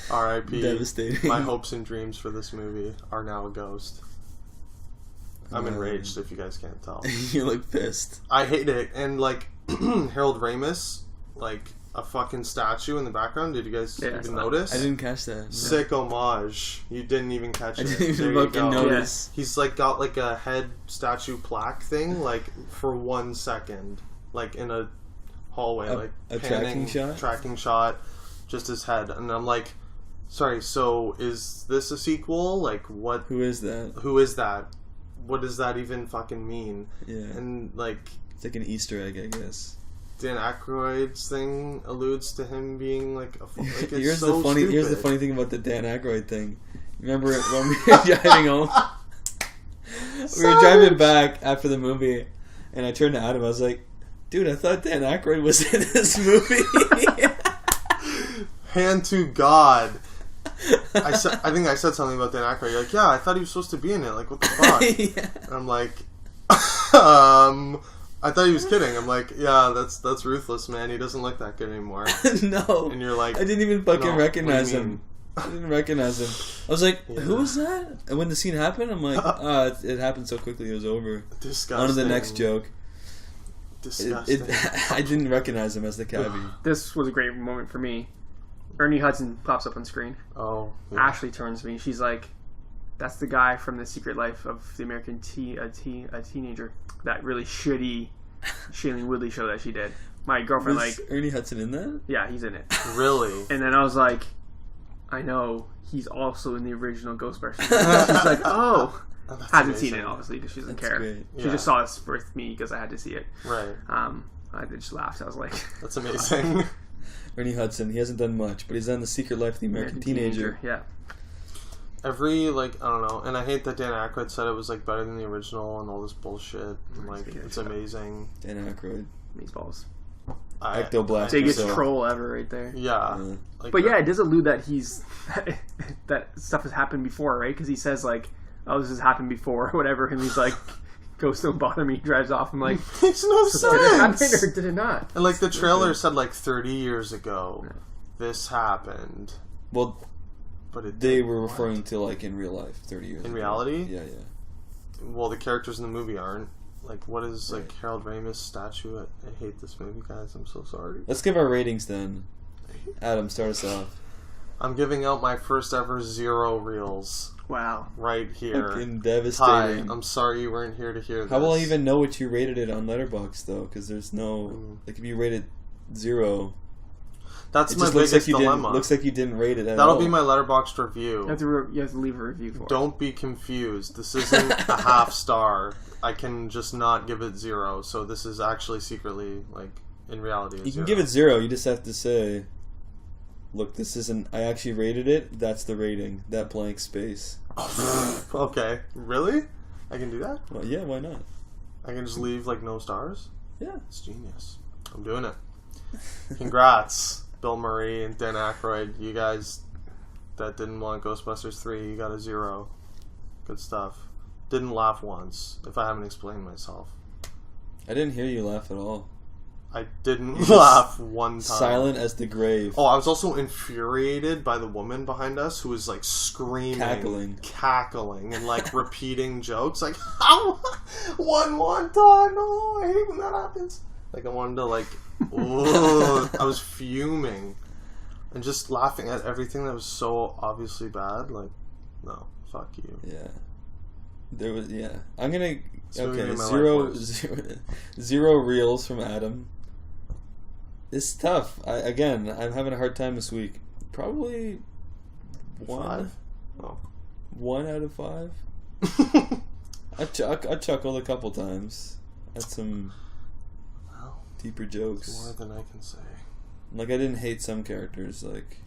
R.I.P. Devastating. My hopes and dreams for this movie are now a ghost. I'm enraged if you guys can't tell. You look pissed. I hate it. And, like, Harold Ramis, like, a fucking statue in the background. Did you guys even notice? I didn't catch that. No. Sick homage. You didn't even catch it. I didn't even fucking notice. Yeah. He's, like, got, like, a head statue plaque thing, like, for 1 second. Like, in a hallway. Like, a panning, tracking shot. Just his head. And I'm like, sorry, so is this a sequel? Like, what? Who is that? Who is that? What does that even fucking mean? Yeah. And, like... It's like an Easter egg, I guess. Dan Aykroyd's thing alludes to him being like a... Like, here's so the funny. stupid. Here's the funny thing about the Dan Aykroyd thing. Remember when we were driving home? We were driving back after the movie, and I turned to Adam. I was like, "Dude, I thought Dan Aykroyd was in this movie." Hand to God. I think I said something about Dan Aykroyd. You're like, yeah, I thought he was supposed to be in it. Like, what the fuck? Yeah. And I'm like, I thought he was kidding. I'm like, yeah, that's ruthless, man. He doesn't look that good anymore. No. And you're like, I didn't even fucking recognize him. I didn't recognize him. I was like, who was that? And when the scene happened, I'm like, it happened so quickly it was over. Disgusting. On to the next joke. Disgusting. I didn't recognize him as the cabbie. This was a great moment for me. Ernie Hudson pops up on screen. Oh. Yeah. Ashley turns to me. She's like, that's the guy from The Secret Life of the American Teenager. That really shitty Shailene Woodley show that she did. My girlfriend, was Ernie Hudson in that? Yeah, he's in it. Really? And then I was like, I know, he's also in the original Ghostbusters. She's like, oh. Hasn't seen it, obviously, because she doesn't care. Great. She just saw this with me because I had to see it. Right. I just laughed. I was like... That's amazing. Ernie Hudson, he hasn't done much, but he's done The Secret Life of the American Teenager. Yeah. Every, like, I don't know, and I hate that Dan Aykroyd said it was, like, better than the original and all this bullshit. And, like, it's amazing. Dan Aykroyd. These balls. Ectoblast. Biggest troll ever right there. Yeah. Like but yeah, it does allude that that stuff has happened before, right? Because he says, like, oh, this has happened before, or whatever, and he's like, ghosts don't bother me, he drives off. I'm like, makes no sense. Did it happen or did it not? And, like, the trailer said, like, 30 years ago, this happened. Well, but they were referring to, like, in real life, 30 years ago. In reality? Yeah. Well, the characters in the movie aren't. Like, what is, like, Harold Ramis' statue? I hate this movie, guys. I'm so sorry. Let's give our ratings, then. Adam, start us off. I'm giving out my first ever 0 reels. Wow. Right here. Fucking devastating. Hi, I'm sorry you weren't here to hear this. How will I even know what you rated it on Letterboxd, though? Because there's no... Like, if you rate it 0... That's my biggest dilemma. Looks like you didn't rate it at all. That'll be my Letterboxd review. You have to leave a review for it. Don't be confused. This isn't a half star. I can just not give it 0. So this is actually secretly, like, in reality, You can give it 0. You just have to say, look, this isn't... I actually rated it. That's the rating. That blank space. Okay. Really? I can do that? Well, yeah, why not? I can just leave, like, no stars? Yeah. It's genius. I'm doing it. Congrats, Bill Murray and Dan Aykroyd. You guys that didn't want Ghostbusters 3, you got a 0. Good stuff. Didn't laugh once, if I haven't explained myself. I didn't hear you laugh at all. I didn't laugh one time. Silent as the grave. Oh, I was also infuriated by the woman behind us who was, like, screaming. Cackling, and, like, repeating jokes. Like, one time, no, I hate when that happens. Like, I wanted to, like, I was fuming. And just laughing at everything that was so obviously bad. Like, no, fuck you. Yeah. There was, yeah. I'm gonna, okay, 0 reels from Adam. It's tough. I'm having a hard time this week. Probably 1. 5? Oh. 1 out of 5. I chuckled a couple times at some deeper jokes. More than I can say. Like, I didn't hate some characters, like,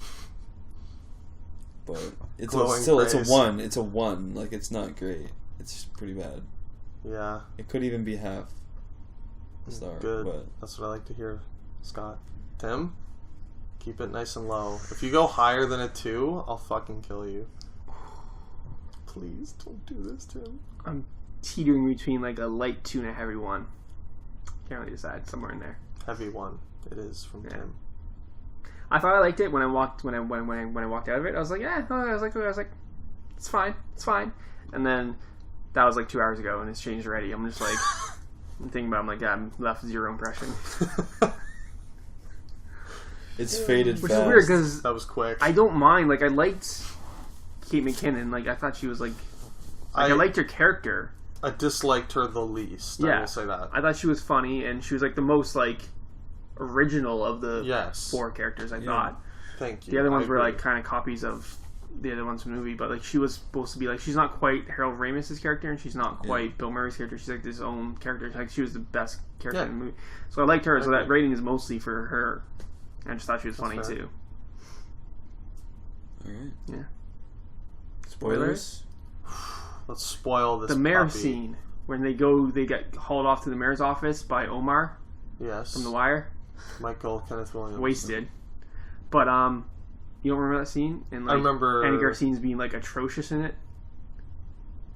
but it's praise. It's a 1. It's a 1. Like, it's not great. It's just pretty bad. Yeah. It could even be half a star. Good. But that's what I like to hear, Scott. Tim, keep it nice and low. If you go higher than a 2, I'll fucking kill you. Please don't do this, Tim. I'm teetering between, like, a light 2 and a heavy 1. Can't really decide. Somewhere in there. Heavy 1. It is from Tim. I thought I liked it when I walked out of it. I was like, yeah. I was like, it's fine. And then that was like 2 hours ago, and it's changed already. I'm just like, I'm thinking about it, I'm like, yeah, I'm left 0 impression. It's faded Which fast. is weird, because That was quick. I don't mind, like, I liked Kate McKinnon, like, I thought she was, like I liked her character. I disliked her the least. Yeah. I will say that. I thought she was funny, and she was, like, the most, like, original of the Yes. 4 characters, I thought. Thank you. The other ones I were, agree. like, kind of copies of the other ones from the movie, but, like, she was supposed to be, like, she's not quite Harold Ramis's character, and she's not quite Bill Murray's character. She's, like, this own character. Like, she was the best character in the movie. So I liked her, so that rating is mostly for her. I just thought she was funny, too. Alright. Yeah. Spoilers? Let's spoil this The mayor puppy. scene, when they get hauled off to the mayor's office by Omar Yes. from The Wire. Michael Kenneth Williams. Wasted. But, you don't remember that scene? And, like, I remember... Andy Garcine's being, like, atrocious in it.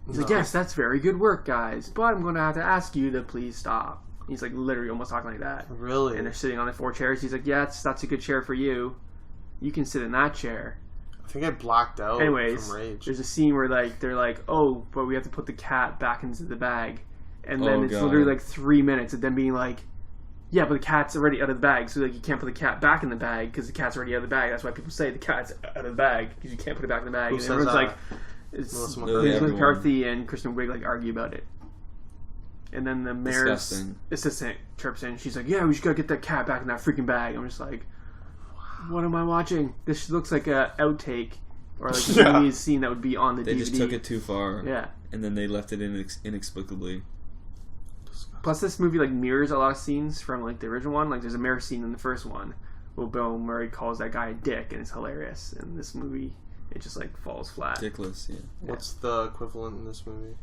He's like, No. yes, that's very good work, guys, but I'm going to have to ask you to please stop. He's, like, literally almost talking like that. Really? And they're sitting on the 4 chairs. He's like, yeah, that's a good chair for you. You can sit in that chair. I think I blacked out Anyways, from rage. there's a scene where, like, they're like, oh, but we have to put the cat back into the bag. And then Oh, it's God. literally, like, 3 minutes of them being like, yeah, but the cat's already out of the bag, so, like, you can't put the cat back in the bag because the cat's already out of the bag. That's why people say the cat's out of the bag, because you can't put it back in the bag. Who And says everyone's that? like, it's Melissa Melissa McCarthy. McCarthy and Kristen Wiig, like, argue about it. And then the mayor's Disgusting. assistant chirps in. She's like, yeah, we just gotta get that cat back in that freaking bag. I'm just like, what am I watching? This looks like a outtake. Or like a scene that would be on the They DVD. just took it too far. Yeah. And then they left it inexplicably. Plus, this movie like mirrors a lot of scenes from like the original one. Like, there's a mayor scene in the first one where Bill Murray calls that guy a dick, and it's hilarious. And this movie, it just like falls flat. Dickless, yeah. What's the equivalent in this movie?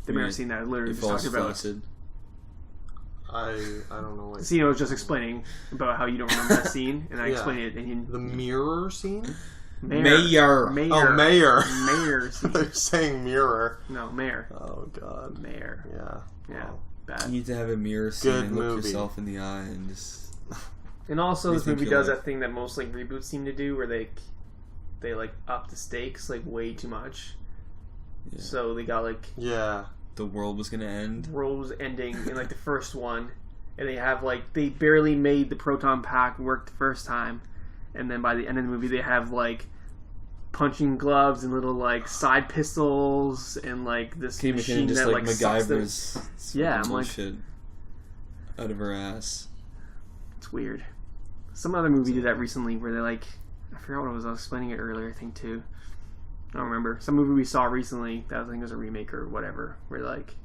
The mayor scene that I literally It just falls talked about. flaccid. I don't know what... The scene I was just explaining about how you don't remember that scene, and I explained it. And The mirror scene? Mayor. Oh, mayor. Mayor scene. They're saying mirror. No, mayor. Oh, God. Mayor. Yeah. Yeah. Wow. Bad. You need to have a mirror scene Good and look movie. yourself in the eye and just... And also, this Rethink movie your does life. that thing that most like reboots seem to do, where they like up the stakes like way too much. Yeah. So they got like The world was gonna end. Rose ending in like the first one, and they have like they barely made the proton pack work the first time, and then by the end of the movie they have like punching gloves and little like side pistols and like this Kate machine McKinnon just that like sucks them. MacGyver's Yeah, I'm like- bullshit out of her ass. It's weird. Some other movie did that recently where they like I forgot what it was. I was explaining it earlier, I think too. I don't remember. Some movie we saw recently that I think was a remake or whatever, where like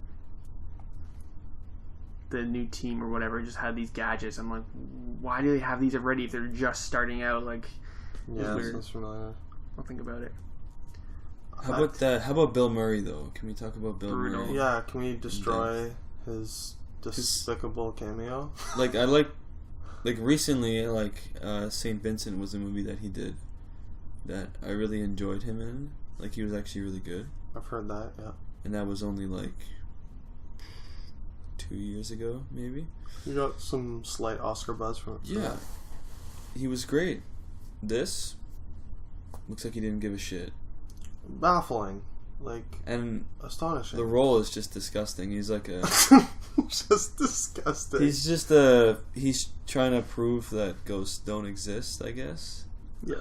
the new team or whatever just had these gadgets. I'm like, why do they have these already if they're just starting out? Like, Yeah, weird. sounds familiar. I'll think about it. How about that? How about Bill Murray though? Can we talk about Bill Brutal. Murray? Yeah, can we destroy his despicable cameo? Like recently, St. Vincent was a movie that he did that I really enjoyed him in. Like, he was actually really good. I've heard that, yeah. And that was only like 2 years ago, maybe. You got some slight Oscar buzz from it. Yeah. He was great. This looks like he didn't give a shit. Baffling. Like, And astonishing. the role is just disgusting. He's like a... Just disgusting. He's trying to prove that ghosts don't exist, I guess. Yeah.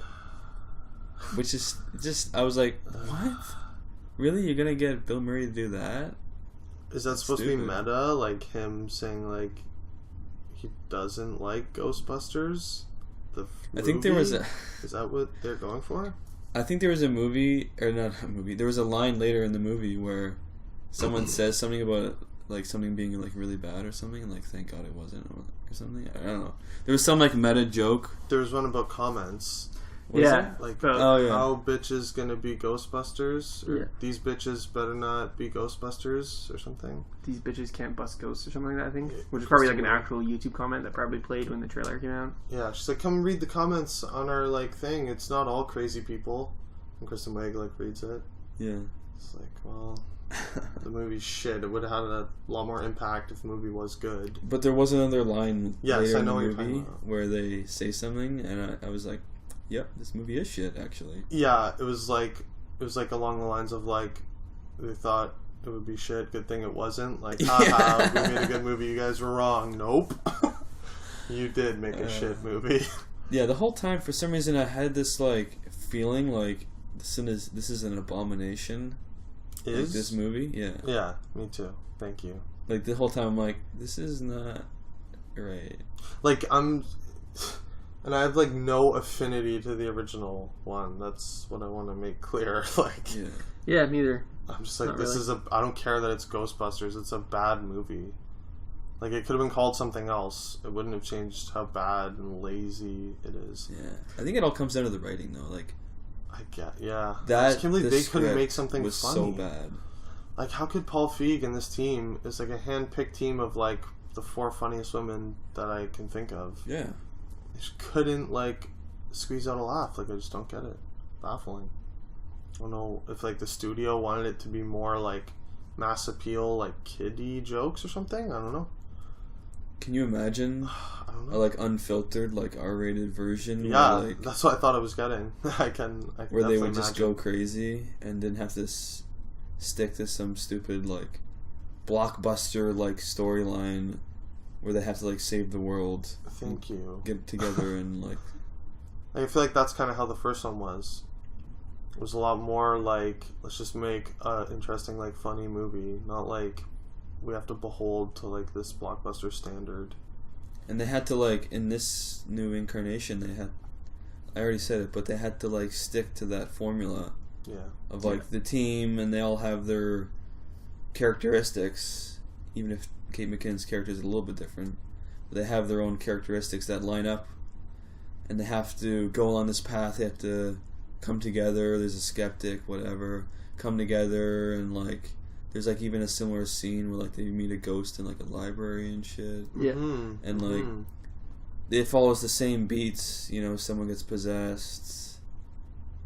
Which is just... I was like, what? Really? You're gonna get Bill Murray to do that? Is that supposed to be Stupid. meta? Like him saying like he doesn't like Ghostbusters? I think there was a... Is that what they're going for? I think there was a movie, or not a movie, there was a line later in the movie where someone says something about like something being like really bad or something, and like thank God it wasn't or something. I don't know. There was some like meta joke. There was one about comments. What is Yeah. it? Like, Oh, yeah. how bitches gonna be Ghostbusters? Or Yeah. these bitches better not be Ghostbusters or something? These bitches can't bust ghosts or something like that, I think. Yeah, Which is probably like an something. actual YouTube comment that probably played when the trailer came out. Yeah, she's like, come read the comments on our like thing. It's not all crazy people. And Kristen Wiig like reads it. Yeah. It's like, well, the movie's shit. It would have had a lot more impact if the movie was good. But there was another line Yes, later I in know the what you're movie talking about. where they say something, and I was like, yep, this movie is shit, actually. Yeah, it was like along the lines of like they thought it would be shit. Good thing it wasn't. Like, haha, we made a good movie. You guys were wrong. Nope. You did make a shit movie. Yeah, the whole time, for some reason, I had this, like, feeling like this is an abomination. Like, this movie? Yeah. Yeah, me too. Thank you. Like, the whole time I'm like, this is not right. Like, and I have, like, no affinity to the original one. That's what I want to make clear. Like, yeah, neither. I'm just like, Not this really. is I don't care that it's Ghostbusters. It's a bad movie. Like, it could have been called something else. It wouldn't have changed how bad and lazy it is. Yeah. I think it all comes down to the writing, though. Like, I get, yeah. That, I just can't believe they couldn't make something was funny. so bad. Like, how could Paul Feig and this team is like a hand-picked team of, like, the 4 funniest women that I can think of. Yeah. They just couldn't, like, squeeze out a laugh. Like, I just don't get it. Baffling. I don't know if, like, the studio wanted it to be more, like, mass appeal, like, kiddie jokes or something. I don't know. Can you imagine I don't a, like, unfiltered, like, R-rated version? Yeah, where, like, that's what I thought I was getting. I can where they would definitely just imagine. go crazy and didn't have to stick to some stupid, like, blockbuster, like, storyline where they have to, like, save the world. Thank you. Get together and, like... I feel like that's kind of how the first one was. It was a lot more like, let's just make an interesting, like, funny movie. Not like we have to behold to, like, this blockbuster standard. And they had to, like, in this new incarnation, I already said it, but they had to, like, stick to that formula. Yeah. Of, like, the team, and they all have their characteristics, even if Kate McKinnon's character is a little bit different. They have their own characteristics that line up, and they have to go on this path. They have to come together. There's a skeptic, whatever, come together, and, like, there's, like, even a similar scene where, like, they meet a ghost in, like, a library and shit. Yeah. Mm-hmm. And, like, it follows the same beats. You know, someone gets possessed.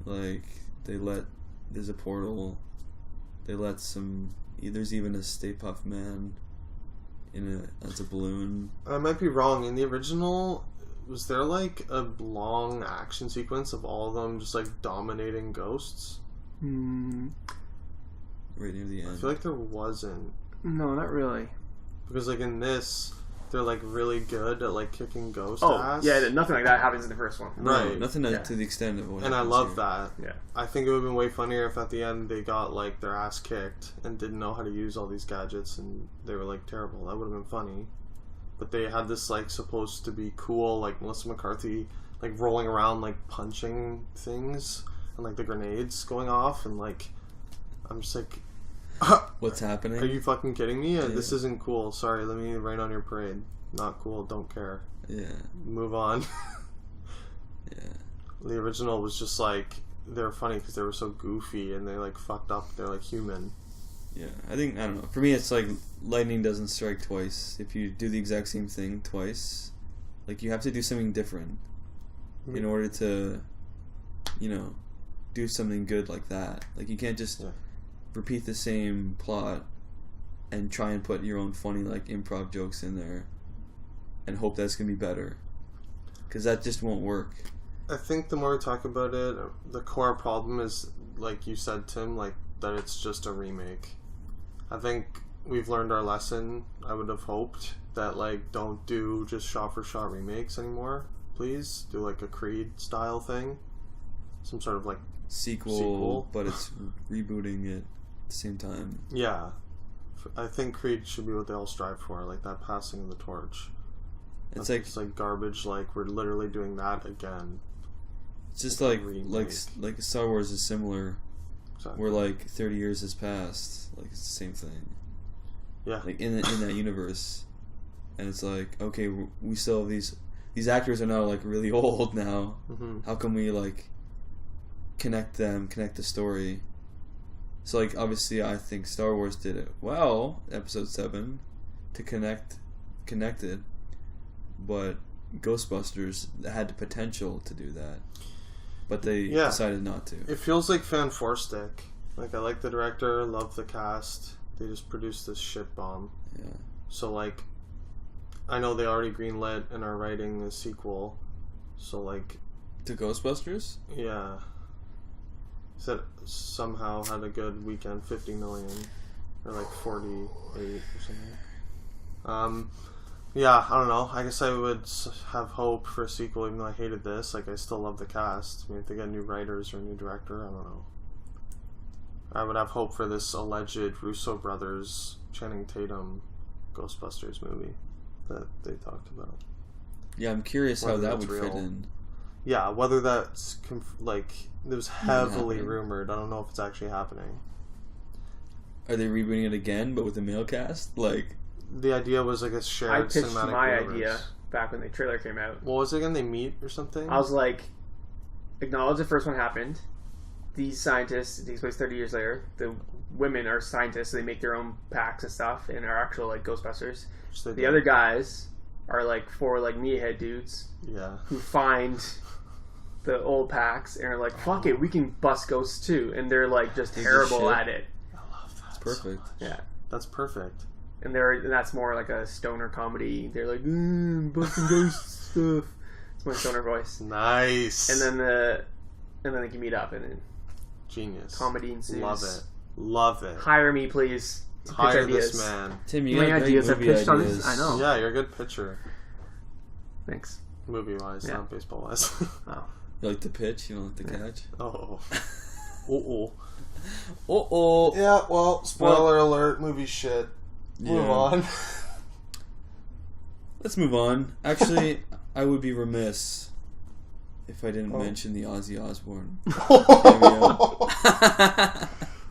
Like, there's a portal. They let there's even a Stay Puft Man as a balloon. I might be wrong. In the original, was there, like, a long action sequence of all of them just, like, dominating ghosts? Right near the end. I feel like there wasn't. No, not really. Because, like, in this, they're, like, really good at, like, kicking ghost ass. Yeah, nothing like that happens in the first one. No, Right. nothing to the extent of what And I happens love here. that. Yeah. I think it would have been way funnier if at the end they got, like, their ass kicked and didn't know how to use all these gadgets and they were, like, terrible. That would have been funny. But they had this, like, supposed to be cool, like, Melissa McCarthy, like, rolling around, like, punching things and, like, the grenades going off and, like, I'm just like... What's happening? Are you fucking kidding me? Yeah. This isn't cool. Sorry, let me rain on your parade. Not cool. Don't care. Yeah. Move on. Yeah. The original was just like, they were funny because they were so goofy and they, like, fucked up. They're, like, human. Yeah. I don't know. For me, it's like lightning doesn't strike twice. If you do the exact same thing twice, like, you have to do something different in order to, you know, do something good like that. Like, you can't just repeat the same plot and try and put your own funny, like, improv jokes in there and hope that's going to be better. Because that just won't work. I think the more we talk about it, the core problem is, like you said, Tim, like, that it's just a remake. I think we've learned our lesson. I would have hoped that, like, don't do just shot-for-shot remakes anymore. Please do, like, a Creed-style thing. Some sort of, like, Sequel, but it's rebooting it at the same time. Yeah. I think Creed should be what they all strive for, like that passing of the torch. It's It's like garbage, like we're literally doing that again. It's just Like a like Star Wars is similar, Exactly. where, like, 30 years has passed. Like, it's the same thing. Yeah. Like, in that universe. And it's like, okay, we still have these actors are now, like, really old now. Mm-hmm. How can we, like, connect the story? So, like, obviously I think Star Wars did it well, Episode 7, to connect it, but Ghostbusters had the potential to do that, but they decided not to. It feels like fan-4 stick. Like, I like the director, love the cast. They just produced this shit bomb. Yeah. So, like, I know they already greenlit and are writing the sequel. So, like... To Ghostbusters? Yeah. Said somehow had a good weekend, $50 million. or like 48 or something. Yeah, I don't know. I guess I would have hope for a sequel, even though I hated this. Like, I still love the cast. I mean, if they get new writers or a new director, I don't know. I would have hope for this alleged Russo brothers, Channing Tatum, Ghostbusters movie that they talked about. Yeah, I'm curious how that would real. fit in. Yeah, whether that's it was heavily rumored. I don't know if it's actually happening. Are they rebooting it again, but with a male cast? Like, the idea was like a shared cinematic universe. I pitched my idea back when the trailer came out. What was it again? They meet or something? I was like, acknowledge the first one happened. These scientists, it takes place 30 years later. The women are scientists, so they make their own packs and stuff and are actual like Ghostbusters. The other guys are like four like meathead dudes. Yeah. Who find the old packs and are like, fuck it, we can bust ghosts too. And they're like just terrible at it. I love that. It's perfect. So yeah. That's perfect. And that's more like a stoner comedy. They're like, busting ghost stuff. It's my stoner voice. Nice. And then they can meet up and then genius. Comedy ensues. Love it. Hire me, please. Hire this man. Tim, you got ideas movie pitched on this. I know. Yeah, you're a good pitcher. Thanks. Movie wise, not baseball wise. Oh. You like the pitch? You don't like the catch? Oh. Yeah, well, spoiler alert, movie shit. Move on. Let's move on. Actually, I would be remiss if I didn't mention the Ozzy Osbourne.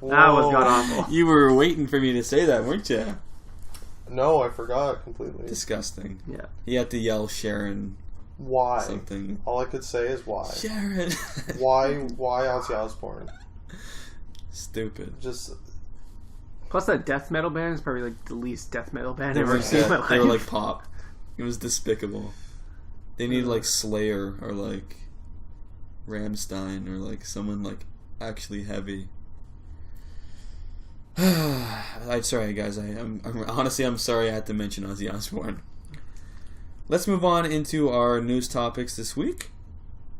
That was god-awful. You were waiting for me to say that, weren't you? No, I forgot completely. Disgusting. Yeah. He had to yell Sharon. Why? Something. All I could say is why. Sharon. Why Ozzy Osbourne? Stupid. Just... Plus, that death metal band is probably like the least death metal band I've ever seen in my life. They were like pop. It was despicable. They needed like Slayer or like Rammstein or like someone like actually heavy. I'm sorry, guys. I'm honestly sorry I had to mention Ozzy Osbourne. Let's move on into our news topics this week.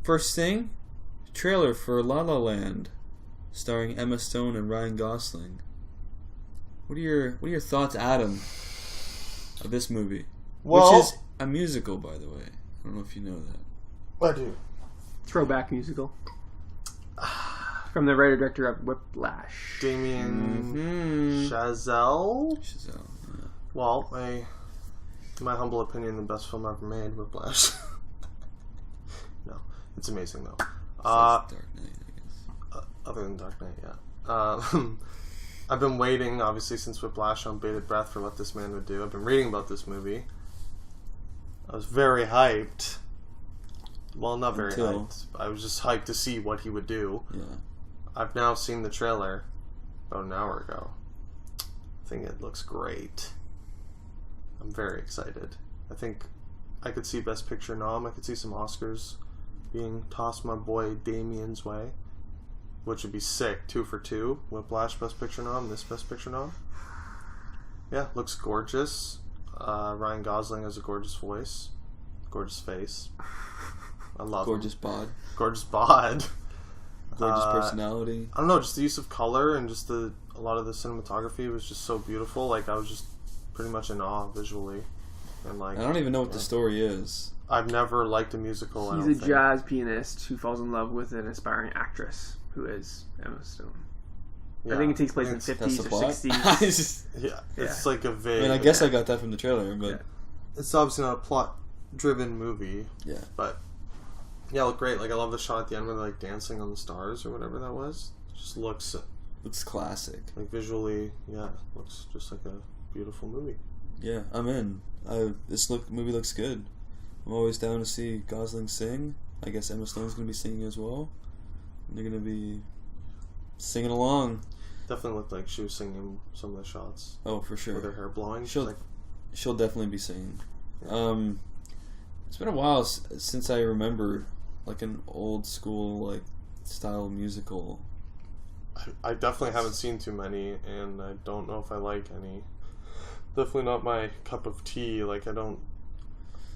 First thing, trailer for La La Land, starring Emma Stone and Ryan Gosling. What are your thoughts, Adam, of this movie? Well, which is a musical, by the way. I don't know if you know that. I do. Throwback musical. From the writer-director of Whiplash. Damien Chazelle? Chazelle, yeah. Well, in my humble opinion, the best film ever made, Whiplash. No, it's amazing, though. Dark Knight, I guess. Other than Dark Knight, yeah. I've been waiting, obviously, since Whiplash on bated breath for what this man would do. I've been reading about this movie. I was very hyped. Well, not very hyped. I was just hyped to see what he would do. Yeah. I've now seen the trailer about an hour ago. I think it looks great. I'm very excited. I think I could see Best Picture nom. I could see some Oscars being tossed my boy Damien's way, which would be sick. 2 for 2. Whiplash Best Picture nom. This Best Picture nom. Yeah, looks gorgeous. Ryan Gosling has a gorgeous voice, gorgeous face. I love gorgeous him. bod. Gorgeous bod. Gorgeous personality. I don't know, just the use of color and just a lot of the cinematography was just so beautiful. Like, I was just pretty much in awe visually. And like, I don't even know what the story is. I've never liked a musical. He's a jazz pianist who falls in love with an aspiring actress who is Emma Stone. Yeah. I think it takes place in the 50s or 60s. Yeah, it's like a vague... I mean, I guess I got that from the trailer, but... Yeah. It's obviously not a plot-driven movie. Yeah. But, yeah, it looked great. Like, I love the shot at the end where they're, like, dancing on the stars or whatever that was. It just looks... It's classic. Like, visually, yeah, looks just like a beautiful movie. Yeah, I'm in. Movie looks good. I'm always down to see Gosling sing. I guess Emma Stone's going to be singing as well. And they're going to be... singing along. Definitely looked like she was singing some of the shots. Oh, for sure. With her hair blowing. She'll definitely be singing. Yeah. It's been a while since I remembered like an old school like style musical. I definitely haven't seen too many, and I don't know if I like any. Definitely not my cup of tea. I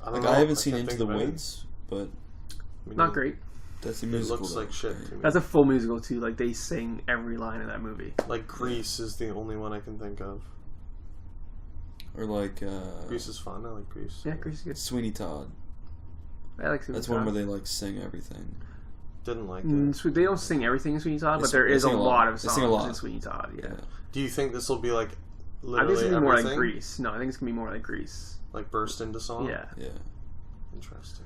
haven't seen Into the Woods, but not great. That's a It musical. looks like shit to me. That's a full musical too. Like they sing every line of that movie. Like Grease is the only one I can think of. Or like Grease is fun. I like Grease. Yeah, Grease is good. Sweeney Todd. I like Sweeney That's Todd. one where they like sing everything. Didn't like it. They don't sing everything in Sweeney Todd, but They there is a sing a lot lot. of They sing a songs lot. in Sweeney Todd. Yeah. Do you think this will be like I think literally it's gonna be more everything? like Grease. No, I think it's gonna be more like Grease. Like burst into song? Yeah. Yeah. Interesting.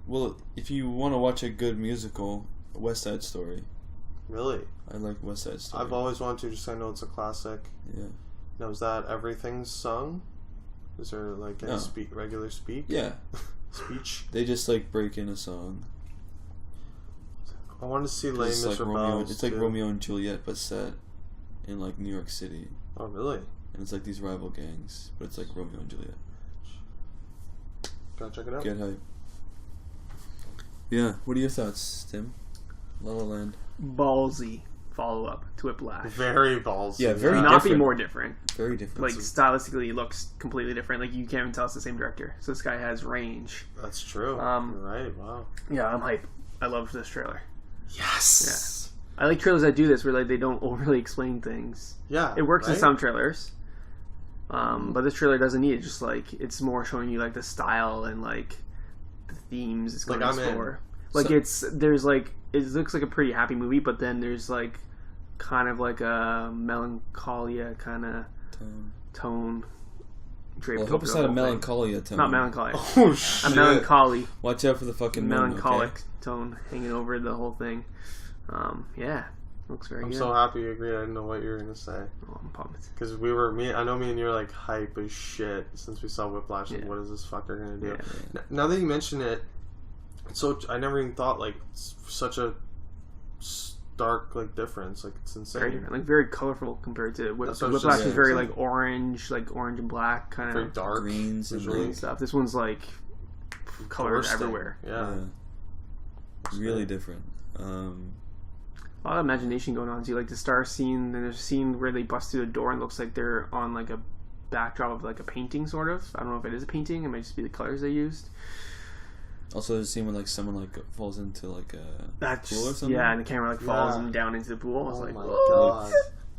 Well, if you want to watch a good musical, West Side Story. Really? I like West Side Story. I've always wanted to, just I know it's a classic. Yeah. Now, is that everything sung? Is there like any regular speak? Yeah. Speech? They just like break in a song. I want to see Les It's like Miserables. It's like too. Romeo and Juliet, but set in like New York City. Oh, really? And it's like these rival gangs, but it's like Romeo and Juliet. Gotta check it out. Get hype. Yeah. What are your thoughts, Tim? La La Land. Ballsy follow-up to Whiplash. Very ballsy. Yeah, very Could not be different. more different. Very different. Like stylistically, it looks completely different. Like you can't even tell it's the same director. So this guy has range. That's true. Um, You're right. Wow. Yeah, I'm hype. I love this trailer. Yes. I like trailers that do this where like they don't overly explain things. Yeah. It works in right? some trailers, but this trailer doesn't need it. Just like it's more showing you like the style and like the themes it's going to Like, I'm in. explore. Like there's like it looks like a pretty happy movie, but then there's like kind of like a melancholia kind of tone. Well, I hope it's not a melancholia tone. Not melancholia. Oh, shit. A melancholy. Watch out for the fucking moon, Melancholic okay? tone hanging over the whole thing. Yeah, looks very I'm good. so happy you agreed. I didn't know what you were going to say. Oh, I'm pumped. Because I know me and you were like hype as shit since we saw Whiplash. Like, what is this fucker going to do? Yeah. Now that you mention it, so I never even thought like it's such a stark like difference. Like it's insane. Very different, like very colorful compared to That's what I was Whiplash just is very saying. like orange and black kind Very of dark. Greens and visually. and stuff. This one's like colors Bursting. everywhere. Yeah. Really different. A lot of imagination going on too. Like the star scene, then there's a scene where they bust through a door and it looks like they're on like a backdrop of like a painting, sort of. I don't know if it is a painting. It might just be the colors they used. Also, there's a scene where like someone like falls into like a pool or something. Yeah, and the camera like falls Yeah. down into the pool. I was Oh like, my "Whoa." god. Do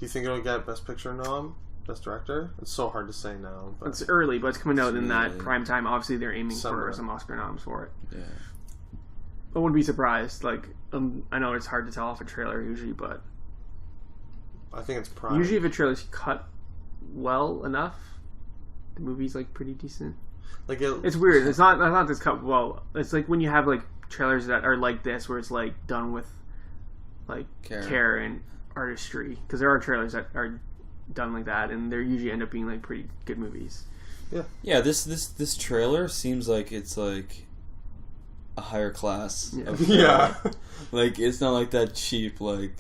you think it'll get Best Picture nom? Best Director? It's so hard to say now. But It's early, but it's coming out in that really- prime time. Obviously, they're aiming Summer. for some Oscar noms for it. Yeah. I wouldn't be surprised. Like, I know it's hard to tell off a trailer usually, but I think it's prime. usually if a trailer's cut well enough, the movie's like pretty decent. Like It's weird. It's not this cut well. It's like when you have like trailers that are like this, where it's like done with like care and artistry. Because there are trailers that are done like that, and they usually end up being like pretty good movies. Yeah, this trailer seems like it's like a higher class. Yeah. Of Yeah. Like it's not like that cheap like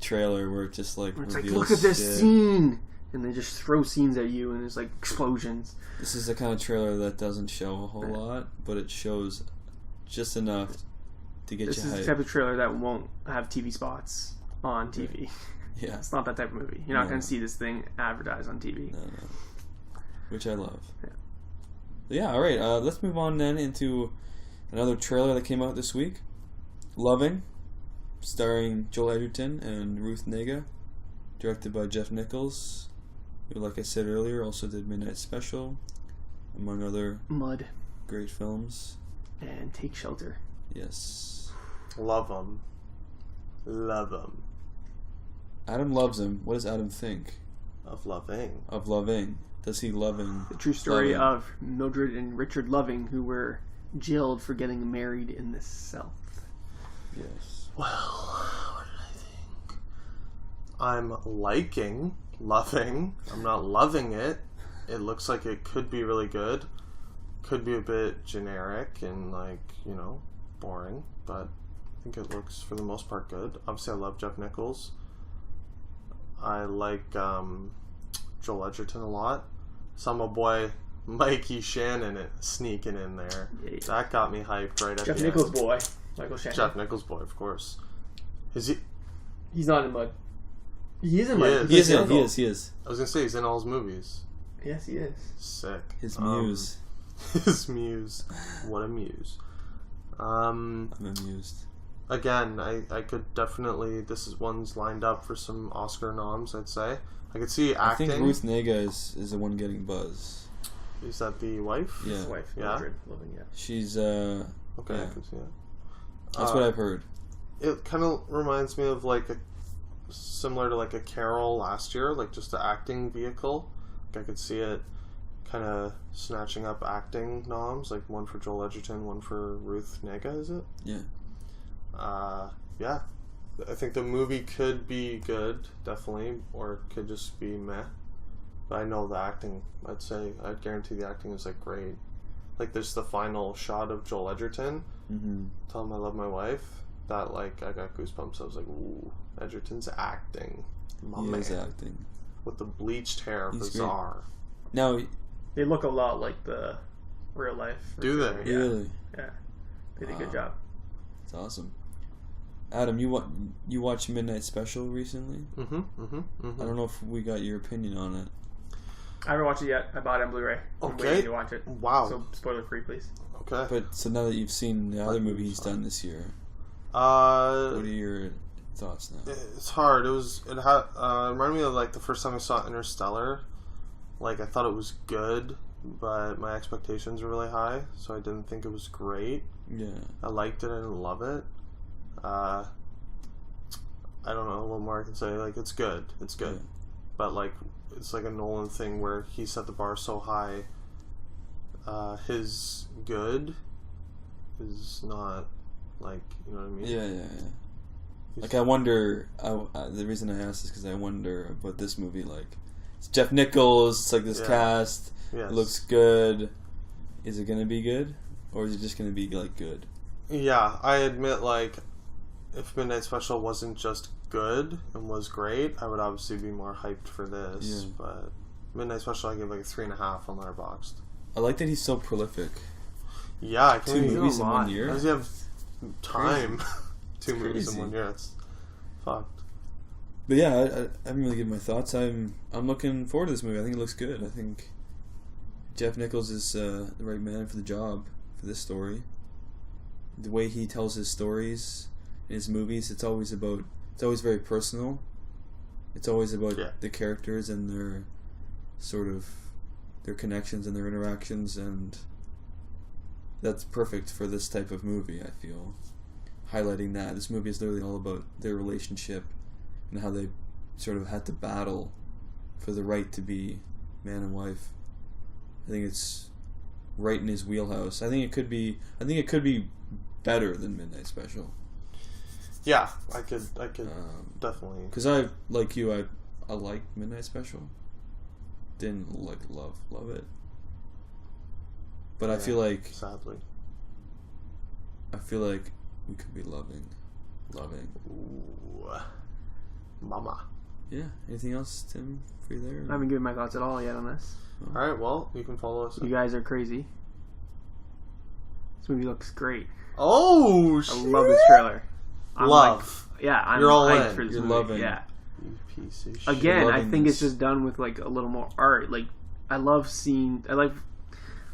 trailer where it just like It's like, reveals look at this shit. scene, and they just throw scenes at you, and there's like explosions. This is the kind of trailer that doesn't show a whole lot, but it shows just enough to get This you is the hyped. type of trailer that won't have TV spots on TV. Yeah. It's not that type of movie. You're not No. going to see this thing advertised on TV. No. Which I love. Yeah. Yeah, alright, let's move on then into another trailer that came out this week. Loving, starring Joel Edgerton and Ruth Negga, directed by Jeff Nichols, who, like I said earlier, also did Midnight Special, among other Mud great films. and Take Shelter. Yes. Love them. Love them. Adam loves him. What does Adam think Of loving. of Loving? Does he loving? The true story Loving. of Mildred and Richard Loving, who were jailed for getting married in the South. Yes. Well, what did I think? I'm liking Loving. I'm not loving it. It looks like it could be really good. Could be a bit generic and boring, but I think it looks for the most part good. Obviously, I love Jeff Nichols. I like Joel Edgerton a lot. Saw my boy Mikey Shannon sneaking in there. Yeah. That got me hyped right at Jeff the Nichols' end. boy, Michael Shannon. Jeff Nichols' boy, of course. Is he? He's not in Mud. He is in He Mud. is. He is. Nichols. He is. I was gonna say he's in all his movies. Yes, he is. Sick. His muse. His muse. What a muse. I'm amused. Again, I could definitely... This is one's lined up for some Oscar noms, I'd say. I could see acting. I think Ruth Negga is the one getting buzz. Is that the wife? Yeah. His wife, Yeah. Mildred Loving, yeah. She's, Okay, yeah. I can see it. That's what I've heard. It kind of reminds me of similar to a Carol last year, just an acting vehicle. I could see it kind of snatching up acting noms, one for Joel Edgerton, one for Ruth Negga, is it? Yeah. Yeah. I think the movie could be good, definitely, or it could just be meh. But I know the acting, I'd guarantee the acting is great. There's the final shot of Joel Edgerton. Tell him I love my wife. That I got goosebumps. I was like, ooh, Edgerton's acting. He is acting. With the bleached hair, He's bizarre. Great. Now, they look a lot like the real life. Do they? Yeah. Really? Yeah. They did a good job. That's awesome. Adam, you watched Midnight Special recently? Mm-hmm. I don't know if we got your opinion on it. I haven't watched it yet. I bought it on Blu-ray. I'm Okay. waiting to watch it. Wow. So spoiler free, please. Okay. But so now that you've seen the other movie he's done this year, what What are your thoughts now? It's hard. It reminded me of the first time I saw Interstellar. I thought it was good, but my expectations were really high, so I didn't think it was great. Yeah. I liked it. I didn't love it. I don't know what more I can say. It's good. It's good. Yeah. But it's a Nolan thing where he set the bar so high. His good is not you know what I mean? Yeah. I wonder. The reason I asked is because I wonder about this movie. It's Jeff Nichols. It's this cast. Yes. It looks good. Is it gonna be good, or is it just gonna be good? Yeah, I admit if Midnight Special wasn't just good and was great, I would obviously be more hyped for this. Yeah. But Midnight Special, I give 3.5 on Letterboxd. I like that he's so prolific. Yeah, I can't 2 even... movies in 1 year. How does he have time? Crazy. 2 movies in crazy. 1 year. It's fucked. But yeah, I haven't really given my thoughts. I'm looking forward to this movie. I think it looks good. I think Jeff Nichols is the right man for the job for this story. The way he tells his stories in his movies, it's always very personal. It's always about the characters and their sort of their connections and their interactions, and that's perfect for this type of movie, I feel. Highlighting that. This movie is literally all about their relationship and how they sort of had to battle for the right to be man and wife. I think it's right in his wheelhouse. I think it could be better than Midnight Special. Yeah, I could definitely. Because I like Midnight Special. Didn't love it. But I feel like sadly. I feel like we could be loving. Ooh. Mama. Yeah. Anything else, Tim, for you there? I haven't given my thoughts at all yet on this. Alright, well, you can follow us. You guys are crazy. This movie looks great. Oh, shit. I love this trailer. I'm I'm You're all hyped in. for this You're movie. loving. Yeah. You piece of shit. Again, I think this. it's just done with a little more art. I love seeing. I don't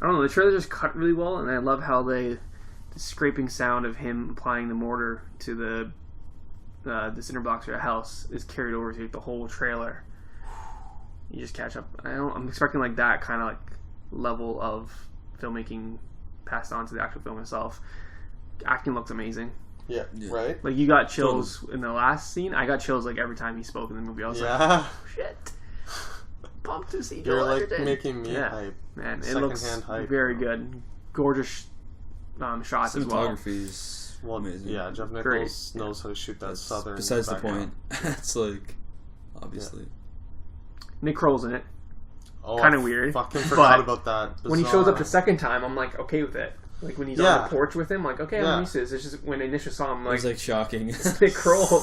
know. The trailer just cut really well, and I love how the scraping sound of him applying the mortar to the cinder blocks of the house is carried over to the whole trailer. You just catch up. I'm expecting that kind of level of filmmaking passed on to the actual film itself. Acting looks amazing. Yeah, right? You got chills in the last scene. I got chills every time he spoke in the movie. I was like, oh, shit. Pumped to see Joel You're Edgerton. making me hype. Man, it looks hype, very good. Gorgeous shots as well. Cinematography is amazing. Yeah, Jeff Nichols knows how to shoot that southern. Besides the background. point. It's obviously. Nick Kroll's in it. Oh, kind of weird. Fucking forgot about that. Bizarre. When he shows up the second time, I'm okay with it. When he's on the porch with him, okay, I'm used to this. It's just when I initially saw him, it was shocking. It's Nick Kroll.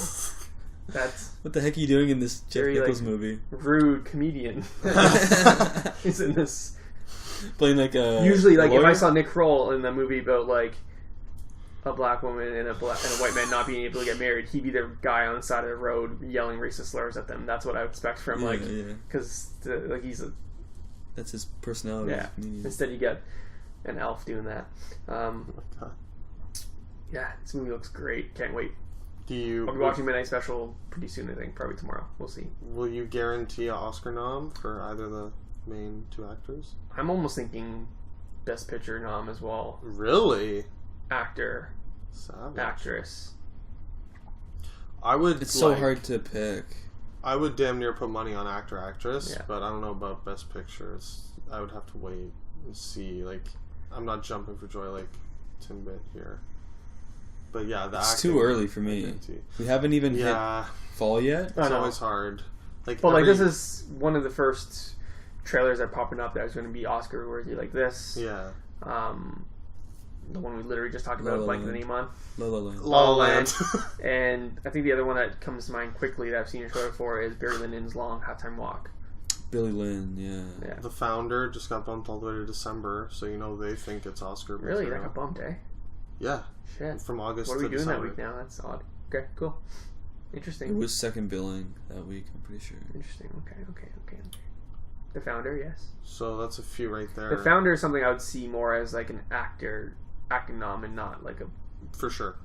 That's what the heck are you doing in this Jeff Nichols movie? Rude comedian. He's in this playing a usually a if I saw Nick Kroll in a movie about a black woman and a white man not being able to get married, he'd be the guy on the side of the road yelling racist slurs at them. That's what I would expect from because he's a that's his personality. Yeah. Instead, you get an elf doing that. Yeah, this movie looks great. Can't wait. I'll be watching Midnight Special pretty soon, I think. Probably tomorrow. We'll see. Will you guarantee an Oscar nom for either the main two actors? I'm almost thinking Best Picture nom as well. Really? Actor. Savage. Actress. It's so hard to pick. I would damn near put money on actor, actress, yeah. but I don't know about Best Picture. I would have to wait and see. Like, I'm not jumping for joy like Timbit here. But yeah, it's too early for me. We haven't even hit fall yet. It's always hard. This is one of the first trailers that are popping up that is going to be Oscar worthy, like this. Yeah. The one we literally just talked about, like the name on. La La Land. La La Land. And I think the other one that comes to mind quickly that I've seen a trailer for is Barry Lyndon's Long Halftime Walk. Billy Lynn, yeah. The Founder just got bumped all the way to December, so they think it's Oscar material. Really? That got bumped, eh? Yeah. Shit. From August to December. What are we doing December. that week now? That's odd. Okay, cool. Interesting. It was second billing that week, I'm pretty sure. Interesting. Okay. The Founder, yes. So that's a few right there. The Founder is something I would see more as like an acting nom and not like a... For sure.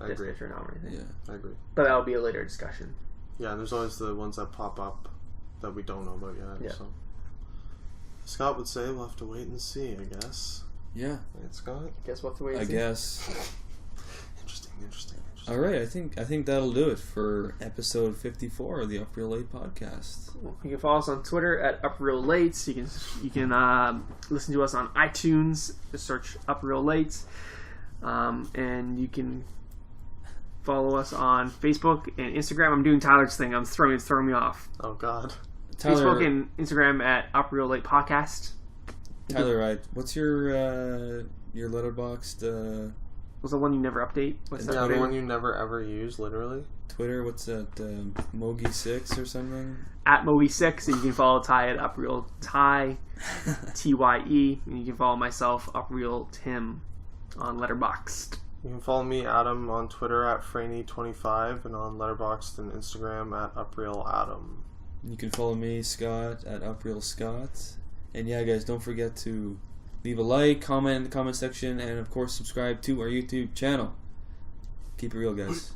I agree. Picture nom or anything. Yeah, I agree. But that'll be a later discussion. Yeah, and there's always the ones that pop up that we don't know about yet. Yeah. So Scott would say we'll have to wait and see, I guess. Yeah. Right, Scott? Guess what to wait and see. Interesting. All right, I think that'll do it for episode 54 of the Up Real Late podcast. You can follow us on Twitter at Up Real Late. You can listen to us on iTunes. Just search Up Real Late, and you can follow us on Facebook and Instagram. I'm doing Tyler's thing. It's throwing me off. Oh God. Tyler, Facebook and Instagram at Up Real Late Podcast. Tyler, what's your letterboxd? Was the one you never update? What's that? The one you never ever use, literally. Twitter, what's that? Mogi6 or something? At Mogi6, and you can follow Ty at Upreal Ty, TYE, and you can follow myself, Upreal Tim, on Letterboxd. You can follow me, Adam, on Twitter at Franny25, and on Letterboxd and Instagram at UprealAdam. You can follow me, Scott, at UprealScott. And yeah, guys, don't forget to leave a like, comment in the comment section, and of course subscribe to our YouTube channel. Keep it real, guys.